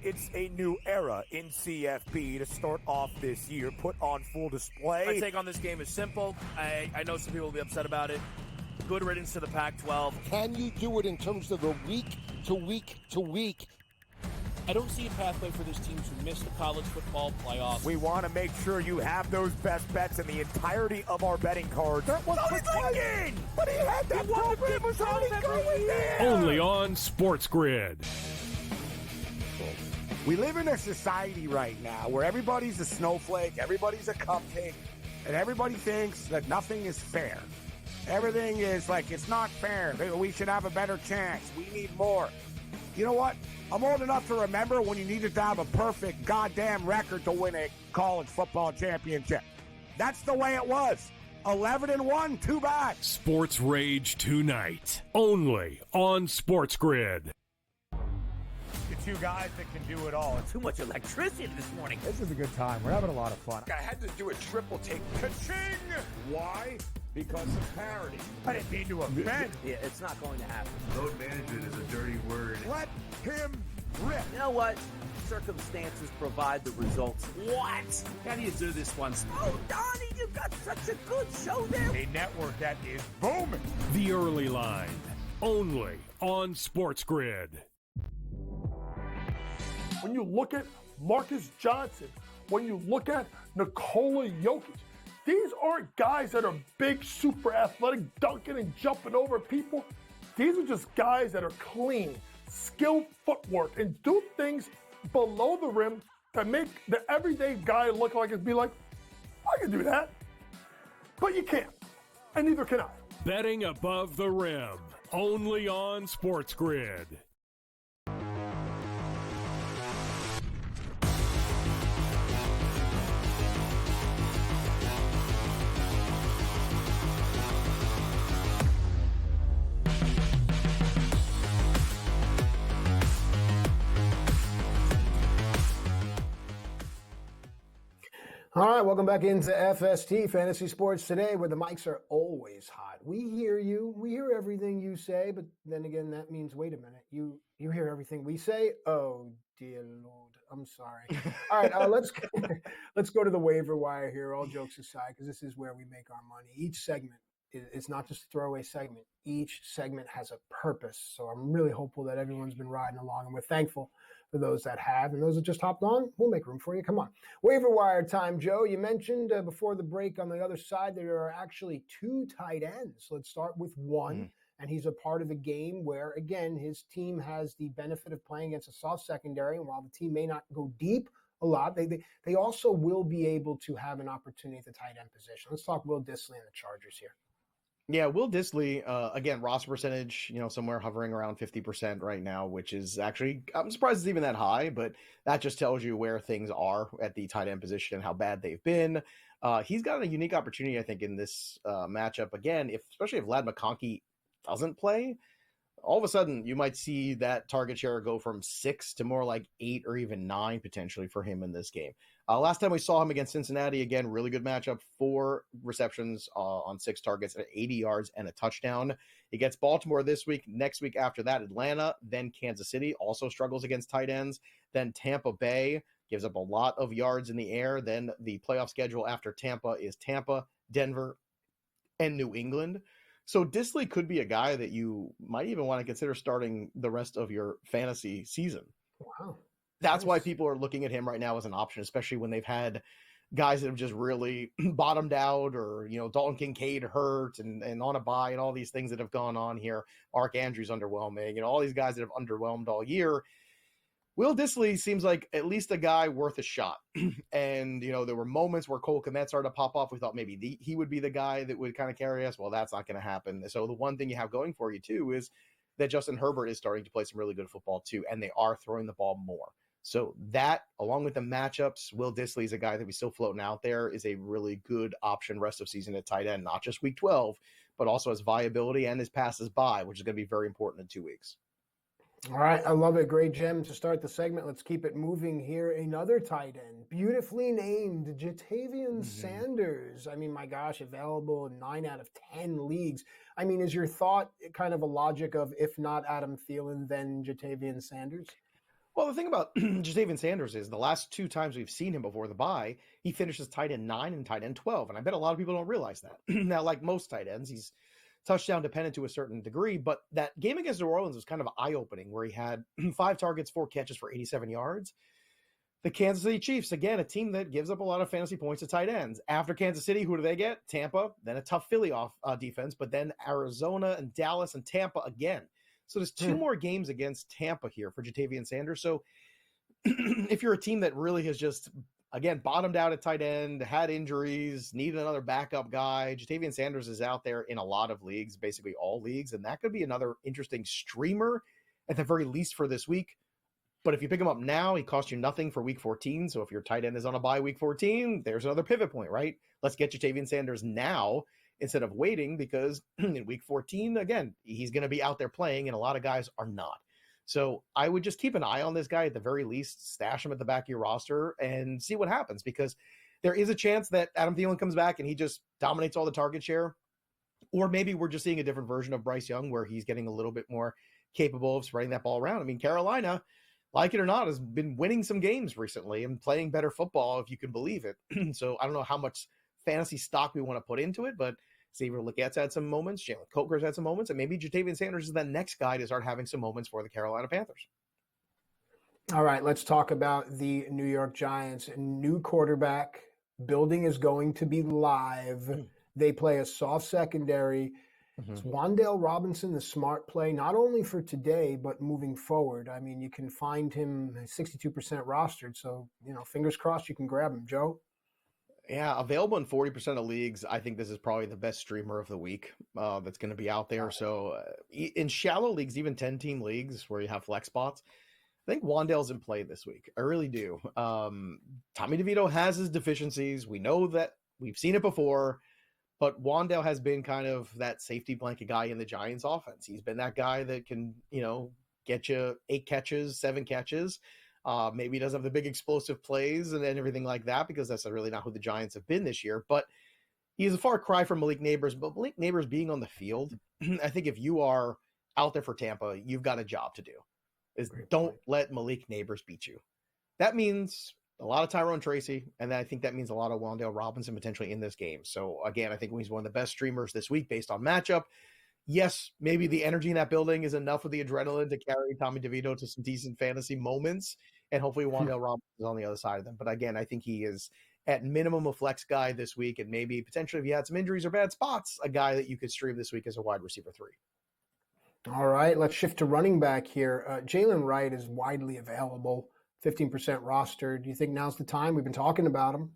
It's a new era in CFB to start off this year, put on full display. My take on this game is simple. I know some people will be upset about it. Good riddance to the Pac-12. Can you do it in terms of the week to week to week? I don't see a pathway for this team to miss the college football playoffs. We want to make sure you have those best bets in the entirety of our betting cards. That was Lincoln! But he had that program was already going there! Only on SportsGrid. We live in a society right now where everybody's a snowflake, everybody's a cupcake, and everybody thinks that nothing is fair. Everything is like, it's not fair. We should have a better chance. We need more. You know what? I'm old enough to remember when you needed to have a perfect goddamn record to win a college football championship. That's the way it was. 11-1, too bad. Sports Rage tonight, only on SportsGrid. The 2 guys that can do it all. Too much electricity this morning. This is a good time. We're having a lot of fun. I had to do a triple take. Ka-ching! Why? Because of parity. I didn't mean to offend. Yeah, it's not going to happen. Load management is a dirty word. Let him rip. You know what? Circumstances provide the results. What? How do you do this one? Oh, Donnie, you got such a good show there. A network that is booming. The Early Line, only on SportsGrid. When you look at Marcus Johnson, when you look at Nikola Jokic, these aren't guys that are big, super athletic, dunking and jumping over people. These are just guys that are clean, skilled footwork, and do things below the rim that make the everyday guy look like it'd be like, I can do that. But you can't, and neither can I. Betting above the rim, only on SportsGrid. All right, welcome back into FST, Fantasy Sports Today, where the mics are always hot. We hear you. We hear everything you say, but then again, that means, wait a minute, you hear everything we say? Oh, dear Lord, I'm sorry. All right, let's go to the waiver wire here, all jokes aside, because this is where we make our money. Each segment, it's not just a throwaway segment. Each segment has a purpose. So I'm really hopeful that everyone's been riding along, and we're thankful for those that have. And those that just hopped on, we'll make room for you. Come on. Waiver wire time, Joe. You mentioned before the break on the other side there are actually 2 tight ends. Let's start with one. And he's a part of a game where, again, his team has the benefit of playing against a soft secondary. And while the team may not go deep a lot, they also will be able to have an opportunity at the tight end position. Let's talk Will Dissly and the Chargers here. Yeah, Will Dissly, again, roster percentage, somewhere hovering around 50% right now, which is actually, I'm surprised it's even that high, but that just tells you where things are at the tight end position and how bad they've been. He's got a unique opportunity, I think, in this matchup. Again, especially if Ladd McConkey doesn't play, all of a sudden you might see that target share go from 6 to more like 8 or even 9 potentially for him in this game. Last time we saw him against Cincinnati, again, really good matchup, 4 receptions on 6 targets at 80 yards and a touchdown. He gets Baltimore this week. Next week after that, Atlanta, then Kansas City, also struggles against tight ends. Then Tampa Bay gives up a lot of yards in the air. Then the playoff schedule after Tampa is Tampa, Denver, and New England. So Dissly could be a guy that you might even want to consider starting the rest of your fantasy season. Wow. That's why people are looking at him right now as an option, especially when they've had guys that have just really bottomed out, or, Dalton Kincaid hurt and on a bye and all these things that have gone on here. Mark Andrews underwhelming, all these guys that have underwhelmed all year. Will Dissly seems like at least a guy worth a shot. And, there were moments where Cole Kmet started to pop off. We thought maybe he would be the guy that would kind of carry us. Well, that's not going to happen. So the one thing you have going for you, too, is that Justin Herbert is starting to play some really good football, too, and they are throwing the ball more. So that, along with the matchups, Will Dissly is a guy that we still floating out there, is a really good option rest of season at tight end, not just week 12, but also his viability and his passes by, which is going to be very important in 2 weeks. All right, I love it. Great gem to start the segment. Let's keep it moving here. Another tight end, beautifully named Jatavian Sanders. I mean, my gosh, available in 9 out of 10 leagues. I mean, is your thought kind of a logic of if not Adam Thielen, then Jatavian Sanders? Well, the thing about Jatavian Sanders is the last 2 times we've seen him before the bye, he finishes tight end 9 and tight end 12. And I bet a lot of people don't realize that. Now, like most tight ends, he's touchdown dependent to a certain degree, but that game against New Orleans was kind of eye-opening, where he had 5 targets, 4 catches for 87 yards. The Kansas City Chiefs, again, a team that gives up a lot of fantasy points to tight ends. After Kansas City, who do they get? Tampa, then a tough Philly defense, but then Arizona and Dallas and Tampa again. So there's 2 more games against Tampa here for Jatavian Sanders. So if you're a team that really has just, again, bottomed out at tight end, had injuries, needed another backup guy, Jatavian Sanders is out there in a lot of leagues, basically all leagues, and that could be another interesting streamer at the very least for this week. But if you pick him up now, he costs you nothing for week 14. So if your tight end is on a bye week 14, there's another pivot point, right? Let's get Jatavian Sanders now instead of waiting, because in week 14, again, he's going to be out there playing, and a lot of guys are not. So I would just keep an eye on this guy at the very least, stash him at the back of your roster and see what happens, because there is a chance that Adam Thielen comes back and he just dominates all the target share. Or maybe we're just seeing a different version of Bryce Young where he's getting a little bit more capable of spreading that ball around. I mean, Carolina, like it or not, has been winning some games recently and playing better football, if you can believe it. So I don't know how much fantasy stock we want to put into it, but Xavier Legette's had some moments, Jalen Coker's had some moments, and maybe Jatavian Sanders is the next guy to start having some moments for the Carolina Panthers. All right, let's talk about the New York Giants. New quarterback, building is going to be live. They play a soft secondary. It's Wan'Dale Robinson, the smart play, not only for today, but moving forward. I mean, you can find him 62% rostered, so, fingers crossed you can grab him. Joe? Yeah, available in 40% of leagues. I think this is probably the best streamer of the week that's going to be out there. So in shallow leagues, even 10-team leagues where you have flex spots, I think Wan'Dale's in play this week. I really do. Tommy DeVito has his deficiencies. We know that. We've seen it before. But Wan'Dale has been kind of that safety blanket guy in the Giants offense. He's been that guy that can, get you 8 catches, 7 catches. Maybe he doesn't have the big explosive plays and everything like that, because that's really not who the Giants have been this year. But he's a far cry from Malik Neighbors. But Malik Neighbors being on the field, I think if you are out there for Tampa, you've got a job to do. Don't let Malik Neighbors beat you. That means a lot of Tyrone Tracy, and I think that means a lot of Wan'Dale Robinson potentially in this game. So again, I think he's one of the best streamers this week based on matchup. Yes, maybe the energy in that building is enough with the adrenaline to carry Tommy DeVito to some decent fantasy moments, and hopefully Wan'Dale Robinson is on the other side of them. But again, I think he is at minimum a flex guy this week, and maybe potentially if you had some injuries or bad spots, a guy that you could stream this week as a wide receiver 3. All right, let's shift to running back here. Jalen Wright is widely available, 15% rostered. Do you think now's the time? We've been talking about him.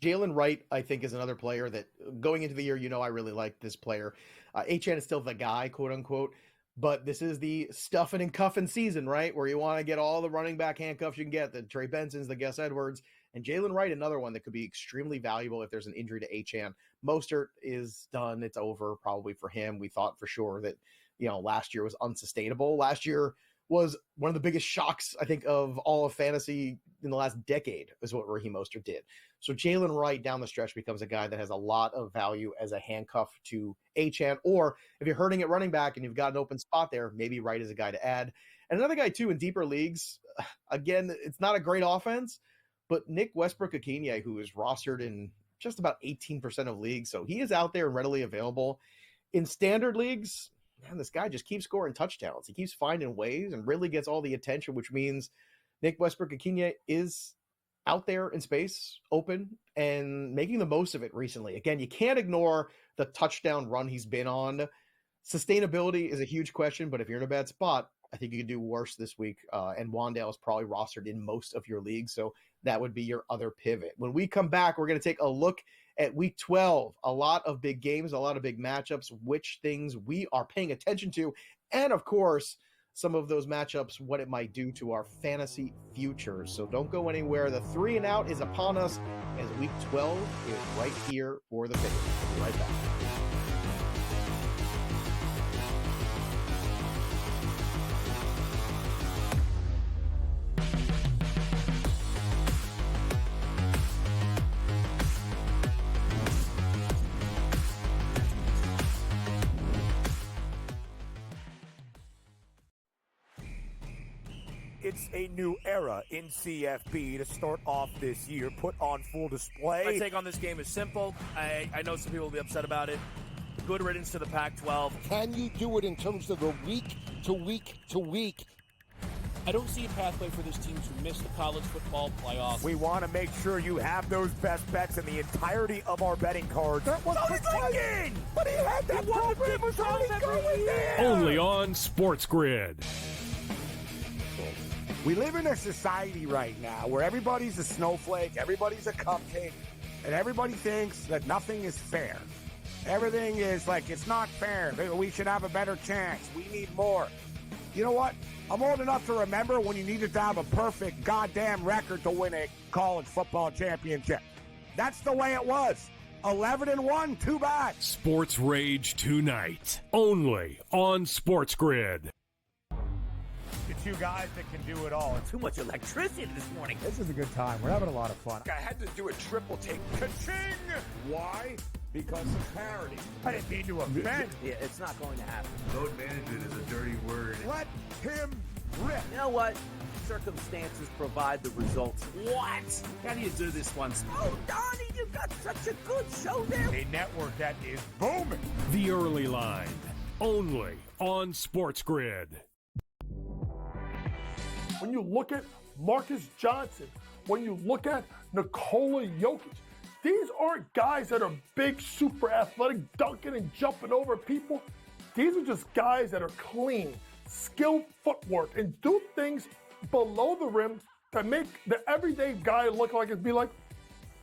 Jalen Wright, I think, is another player that going into the year, I really like this player. Achane is still the guy, quote unquote, but this is the stuffing and cuffing season, right? Where you want to get all the running back handcuffs you can get, the Trey Bensons, the Gus Edwards, and Jalen Wright, another one that could be extremely valuable if there's an injury to Achane. Mostert is done. It's over probably for him. We thought for sure that, last year was unsustainable. Last year was one of the biggest shocks, I think, of all of fantasy in the last decade is what Raheem Mostert did. So Jalen Wright down the stretch becomes a guy that has a lot of value as a handcuff to Achane, or if you're hurting at running back and you've got an open spot there, maybe Wright is a guy to add. And another guy too in deeper leagues, again, it's not a great offense, but Nick Westbrook-Ikhine, who is rostered in just about 18% of leagues. So he is out there and readily available. In standard leagues, man, this guy just keeps scoring touchdowns. He keeps finding ways and really gets all the attention, which means Nick Westbrook-Ikhine is out there in space, open, and making the most of it recently. Again, you can't ignore the touchdown run he's been on. Sustainability is a huge question, but if you're in a bad spot, I think you could do worse this week. And Wan'Dale is probably rostered in most of your leagues, so that would be your other pivot. When we come back, we're going to take a look at Week 12. A lot of big games, a lot of big matchups, which things we are paying attention to, and of course, some of those matchups, what it might do to our fantasy futures. So don't go anywhere. The 3 and out is upon us as Week 12 is right here for the pick. We'll be right back. It's a new era in CFB to start off this year, put on full display. My take on this game is simple. I know some people will be upset about it. Good riddance to the Pac-12. Can you do it in terms of a week to week to week? I don't see a pathway for this team to miss the college football playoffs. We want to make sure you have those best bets in the entirety of our betting cards. That was Lincoln! But he had that program was already going there! Only on SportsGrid. We live in a society right now where everybody's a snowflake, everybody's a cupcake, and everybody thinks that nothing is fair. Everything is like, it's not fair. We should have a better chance. We need more. You know what? I'm old enough to remember when you needed to have a perfect goddamn record to win a college football championship. That's the way it was. 11-1, too bad. Sports Rage tonight, only on SportsGrid. The two guys that can do it all. Too much electricity this morning. This is a good time. We're having a lot of fun. I had to do a triple take. Ka-ching! Why? Because of parity. I didn't mean to offend. Yeah, it's not going to happen. Load management is a dirty word. Let him rip. You know what? Circumstances provide the results. What? How do you do this one? Oh, Donnie, you've got such a good show there. A network that is booming. The Early Line, only on SportsGrid. When you look at Marcus Johnson, when you look at Nikola Jokic, these aren't guys that are big, super athletic, dunking and jumping over people. These are just guys that are clean, skilled footwork, and do things below the rim that make the everyday guy look like it'd be like,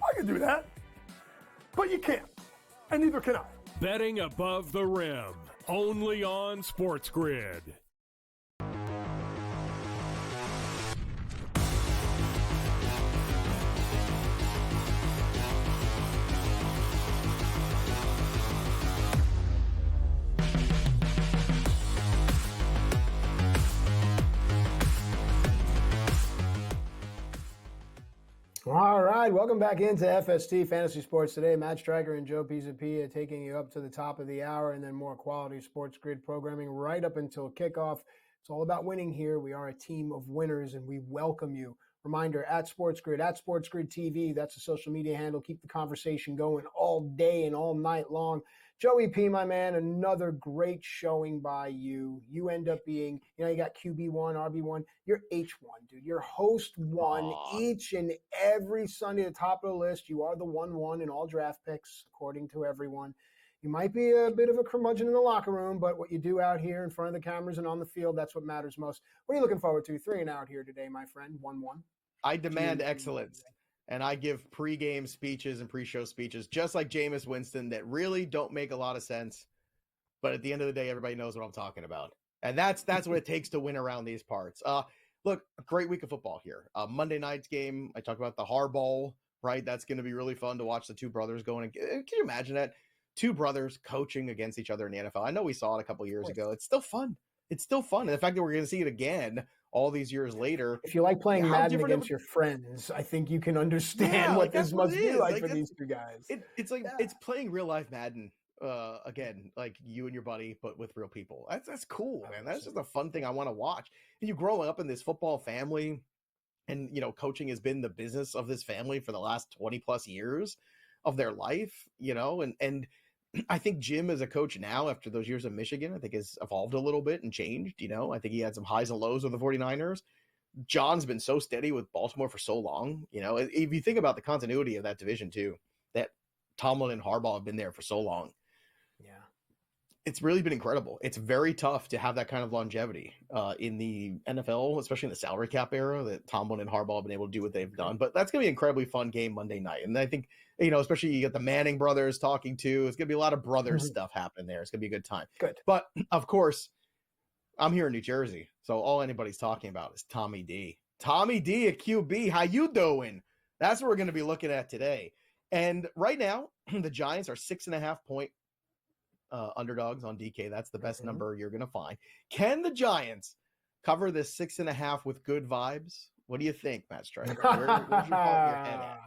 I can do that. But you can't, and neither can I. Betting above the rim, only on SportsGrid. All right, welcome back into FST Fantasy Sports Today. Matt Stryker and Joe Pisapia taking you up to the top of the hour, and then more quality Sports Grid programming right up until kickoff. It's all about winning here. We are a team of winners, and we welcome you. Reminder, at SportsGrid, at SportsGrid TV. That's the social media handle. Keep the conversation going all day and all night long. Joey P, my man, another great showing by you. You end up being, you got QB1, RB1. You're H1, dude. You're host one each and every Sunday at the top of the list. You are the 1-1 in all draft picks, according to everyone. You might be a bit of a curmudgeon in the locker room, but what you do out here in front of the cameras and on the field, that's what matters most. What are you looking forward to? 3 and out here today, my friend. 1-1. I demand excellence. And I give pre-game speeches and pre-show speeches, just like Jameis Winston, that really don't make a lot of sense. But at the end of the day, everybody knows what I'm talking about. And that's what it takes to win around these parts. Look, a great week of football here. Monday night's game, I talked about the Harbaugh, right? That's going to be really fun to watch the two brothers going. Can you imagine that? Two brothers coaching against each other in the NFL. I know we saw it a couple years ago. It's still fun. It's still fun. And the fact that we're going to see it again all these years later. If you like playing Madden against your friends, I think you can understand what this must be like for these two guys. It's like it's playing real life Madden again, like you and your buddy, but with real people. That's cool, man. That's just a fun thing I want to watch. And you grow up in this football family, and coaching has been the business of this family for the last 20 plus years of their life, and I think Jim as a coach now, after those years of Michigan, I think has evolved a little bit and changed. I think he had some highs and lows with the 49ers. John's been so steady with Baltimore for so long. If you think about the continuity of that division too, that Tomlin and Harbaugh have been there for so long. Yeah. It's really been incredible. It's very tough to have that kind of longevity in the NFL, especially in the salary cap era, that Tomlin and Harbaugh have been able to do what they've done. But that's going to be an incredibly fun game Monday night. And I think, especially you get the Manning brothers talking too. It's going to be a lot of brothers stuff happening there. It's going to be a good time. Good. But, of course, I'm here in New Jersey, so all anybody's talking about is Tommy D. Tommy D at QB. How you doing? That's what we're going to be looking at today. And right now, the Giants are 6.5-point underdogs on DK. That's the best number you're going to find. Can the Giants cover this 6.5 with good vibes? What do you think, Matt Striker? Where's your head at?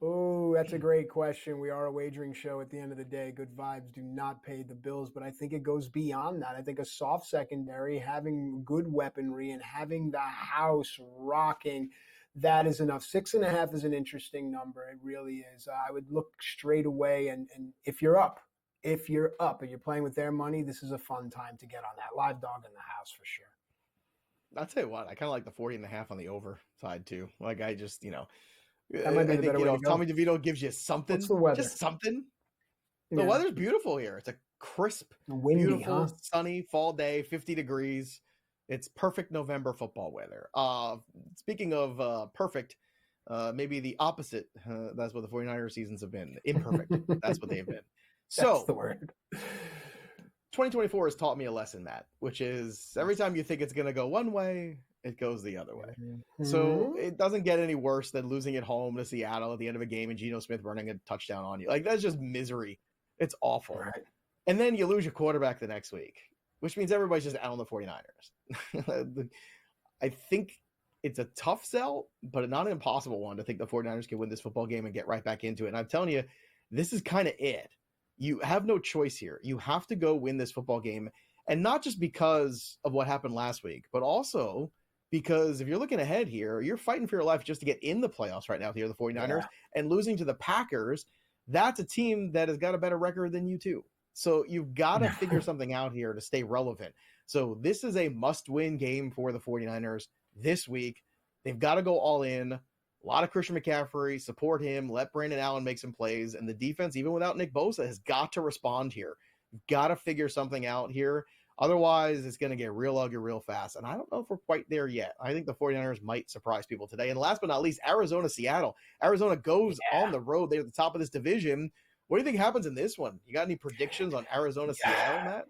Oh, that's a great question. We are a wagering show at the end of the day. Good vibes do not pay the bills, but I think it goes beyond that. I think a soft secondary, having good weaponry, and having the house rocking, that is enough. 6.5 is an interesting number. It really is. I would look straight away, and if you're up and you're playing with their money, this is a fun time to get on that. Live dog in the house for sure. I'll tell you what, I kind of like the 40.5 on the over side too. Like I just, that might be the better way to go. Tommy DeVito gives you something. What's the weather? Just something. The weather's beautiful here. It's a crisp, windy, beautiful, sunny fall day, 50 degrees. It's perfect November football weather. Speaking of perfect, maybe the opposite. That's what the 49ers seasons have been. Imperfect. That's what they've been. So that's the word. 2024 has taught me a lesson, Matt, which is every time you think it's going to go one way, it goes the other way. Mm-hmm. So it doesn't get any worse than losing at home to Seattle at the end of a game and Geno Smith running a touchdown on you. Like, that's just misery. It's awful. Right. And then you lose your quarterback the next week, which means everybody's just out on the 49ers. I think it's a tough sell, but not an impossible one to think the 49ers can win this football game and get right back into it. And I'm telling you, this is kind of it. You have no choice here. You have to go win this football game. And not just because of what happened last week, but also because if you're looking ahead here, you're fighting for your life just to get in the playoffs right now here, the 49ers, and losing to the Packers. That's a team that has got a better record than you too. So you've got to figure something out here to stay relevant. So this is a must-win game for the 49ers this week. They've got to go all in. A lot of Christian McCaffrey, support him, let Brandon Allen make some plays. And the defense, even without Nick Bosa, has got to respond here. You've got to figure something out here. Otherwise, it's going to get real ugly real fast. And I don't know if we're quite there yet. I think the 49ers might surprise people today. And last but not least, Arizona, Seattle. Arizona goes on the road. They're at the top of this division. What do you think happens in this one? You got any predictions on Arizona, Seattle,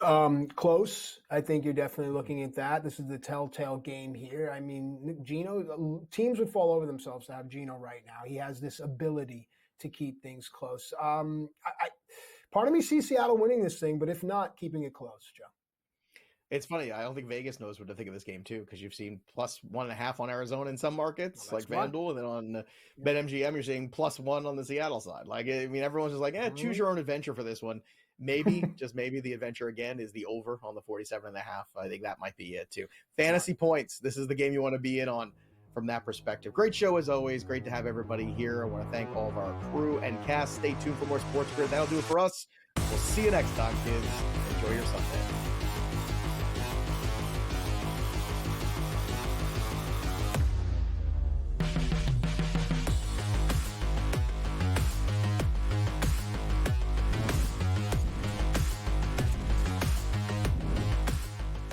Matt? Close. I think you're definitely looking at that. This is the telltale game here. I mean, Geno, teams would fall over themselves to have Geno right now. He has this ability to keep things close. Part of me sees Seattle winning this thing, but if not, keeping it close, Joe. It's funny. I don't think Vegas knows what to think of this game, too, because you've seen +1.5 on Arizona in some markets, like FanDuel, and then on BetMGM, you're seeing +1 on the Seattle side. Like, I mean, everyone's just like, choose your own adventure for this one. Maybe, just maybe the adventure again is the over on the 47.5. I think that might be it, too. Fantasy points. This is the game you want to be in on. from that perspective. Great show as always. Great to have everybody here. I want to thank all of our crew and cast. Stay tuned for more SportsGrid. That'll do it for us. We'll see you next time, kids. Enjoy your Sunday.